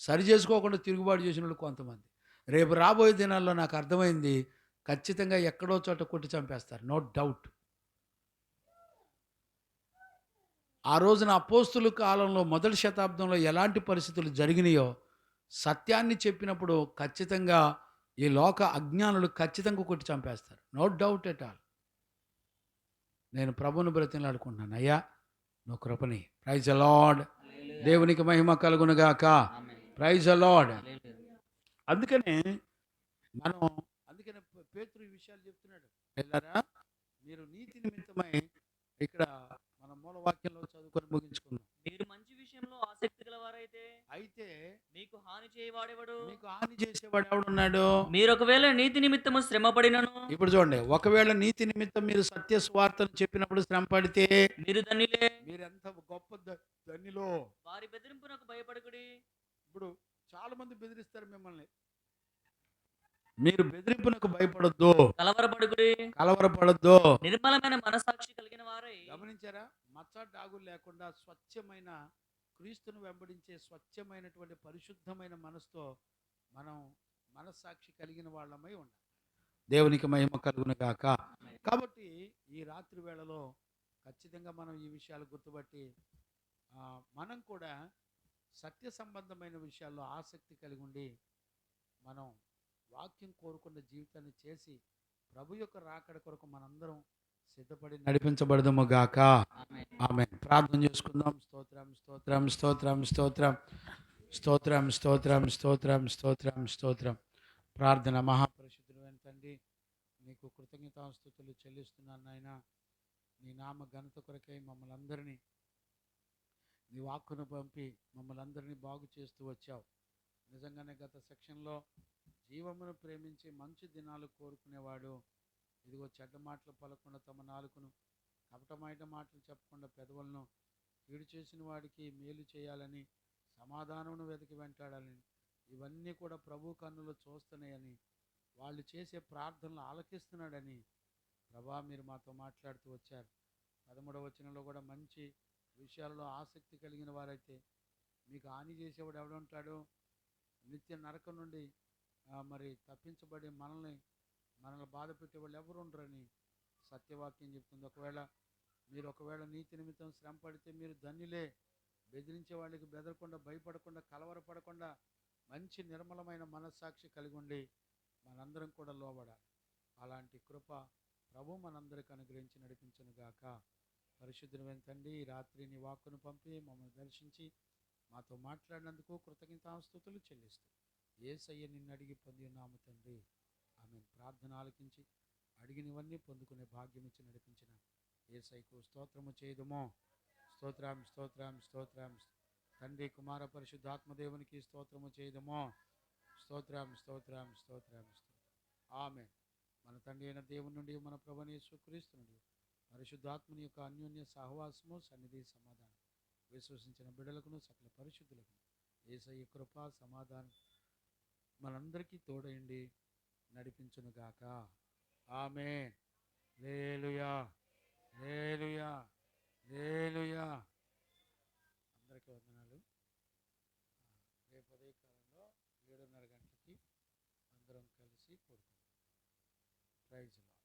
సరి చేసుకోకుండా తిరుగుబాటు చేసిన వాళ్ళు కొంతమంది. రేపు రాబోయే దినాల్లో నాకు అర్థమైంది, ఖచ్చితంగా ఎక్కడో చోట కొట్టి చంపేస్తారు, నో డౌట్. ఆ రోజున అపోస్తుల కాలంలో మొదటి శతాబ్దంలో ఎలాంటి పరిస్థితులు జరిగినాయో సత్యాన్ని చెప్పినప్పుడు ఖచ్చితంగా ఈ లోక అజ్ఞానులు ఖచ్చితంగా కొట్టి చంపేస్తారు, నో డౌట్ ఎట్ ఆల్. నేను ప్రభువుని బ్రతిమలాడుకుంటున్నాను, అయ్యా నువ్వు కృపని. Praise the Lord. దేవునికి మహిమ కలుగునుగాక. Praise the Lord. అందుకనే పేతురు ఈ విషయాలు చెప్తున్నాడు. వెళ్ళారా మీరు నీతి నిమిత్తమై, ఇక్కడ మన మూల వాక్యంలో చదువుకొని ముగించుకుందాం. మీరు మంచి విషయంలో ఆసక్తి గలవారైతే అయితే మీకు హాని చేయవాడెవడు? మీకు హాని చేసేవాడు ఎవడున్నాడు? మీరు ఒకవేళ నీతి నిమిత్తము శ్రమ పడినను, ఇప్పుడు చూడండి, ఒకవేళ నీతి నిమిత్తం మీరు సత్య స్వార్థను చెప్పినప్పుడు శ్రమ పడితే మీరు ధన్యులే. మీరు ఎంత గొప్ప ధన్యులో. వారి బెదిరింపునకు భయపడకుడి. ఇప్పుడు చాలా మంది బెదిరిస్తారు మిమ్మల్ని, మీరు బెదిరింపునకు భయపడొద్దు, కలవరపడద్దు. నిర్మలమైన మనసాక్షి కలిగిన వారై. గమనించారా? మచ్చ డాగులు లేకుండా స్వచ్ఛమైన క్రీస్తును వెంబడించే స్వచ్ఛమైనటువంటి పరిశుద్ధమైన మనసుతో మనం మనస్సాక్షి కలిగిన వాళ్ళమై ఉండాలి. దేవునికి మహిమ కలుగును గాక. కాబట్టి ఈ రాత్రి వేళలో ఖచ్చితంగా మనం ఈ విషయాలు గుర్తుపట్టి మనం కూడా సత్య సంబంధమైన విషయాల్లో ఆసక్తి కలిగి ఉండి మనం వాక్యం కోరుకున్న జీవితాన్ని చేసి ప్రభు యొక్క రాకడ కొరకు మనందరం సిద్ధపడి నడిపించబడదము గాక. ఆమేన్. ప్రార్థన చేసుకుందాం. స్తోత్రం స్తోత్రం స్తోత్రం స్తోత్రం స్తోత్రం స్తోత్రం స్తోత్రం స్తోత్రం స్తోత్రం. ప్రార్థన. మహాపరిశుద్ధుడైన తండ్రి, నీకు కృతజ్ఞతాస్తుతులు చెల్లిస్తున్నాను నాయన. నీ నామ ఘనత కొరకై మమ్మల్ని అందరినీ నీ వాక్కును పంపి మమ్మల్ని అందరినీ బాగు చేస్తూ వచ్చావు. నిజంగానే గత సెక్షన్లో జీవమును ప్రేమించి మంచి దినాలు కోరుకునేవాడు, ఇదిగో చెడ్డ మాటలు పలకుండా తమ నాలుకను, కపటమైన మాటలు చెప్పకుండా పెదవులను, కీడు చేసిన వాడికి మేలు చేయాలని, సమాధానమును వెతికి వెంటాడాలని, ఇవన్నీ కూడా ప్రభు కన్నులు చూస్తున్నాయని, వాళ్ళు చేసే ప్రార్థనలు ఆలకిస్తున్నాడని ప్రభా మీరు మాతో మాట్లాడుతూ వచ్చారు. 13వ వచనంలో కూడా మంచి విషయాలలో ఆసక్తి కలిగిన వారైతే మీకు హాని చేసేవాడు ఎవడుంటాడు? నిత్య నరకం నుండి మరి తప్పించబడి మనల్ని బాధ పెట్టేవాళ్ళు ఎవరు ఉండరని సత్యవాక్యం చెప్తుంది. ఒకవేళ నీతి నిమిత్తం శ్రమ పడితే మీరు ధన్యులే. బెదిరించే వాళ్ళకి బెదరకుండా, భయపడకుండా, కలవరపడకుండా మంచి నిర్మలమైన మనస్సాక్షి కలిగి ఉండి మనందరం కూడా లోబడాలి. అలాంటి కృప ప్రభు మనందరికి అనుగ్రహించి నడిపించును గాక. పరిశుద్ధమైన తండ్రి, ఈ రాత్రి నీ వాక్కును పంపి మమ్మల్ని దర్శించి మాతో మాట్లాడినందుకు కృతజ్ఞతాస్తుతులు చెల్లిస్తూ యేసయ్య నిన్ను అడిగి పొంది ఉన్నాము తండ్రి. ఆమె ప్రార్థన ఆలకించి అడిగినవన్నీ పొందుకునే భాగ్యం ఇచ్చి నడిపించిన యేసయ్యకు స్తోత్రము చేయదుమో. స్తోత్రం స్తోత్రం స్తోత్రం. తండ్రి, కుమార, పరిశుద్ధాత్మదేవునికి స్తోత్రము చేయదుమో. స్తోత్రం స్తోత్రం స్తోత్రం స్తోత్రం. ఆమేన్. మన తండ్రి అయిన దేవుని నుండి, మన ప్రభువైన యేసుక్రీస్తు నుండి, పరిశుద్ధాత్మని యొక్క అన్యోన్య సహవాసము, సన్నిధి, సమాధానం విశ్వసించిన బిడ్డలకును సకల పరిశుద్ధులకు యేసయ్య కృప, సమాధానం మనందరికీ తోడైండి నడిపించును గాక. ఆమేన్. హల్లెలూయా, హల్లెలూయా, హల్లెలూయా. అందరికీ వందనాలు. రేపు ఉదయకాలంలో 7:30 గంటలకి అందరం కలిసి కూడుకుందాం. Praise lord.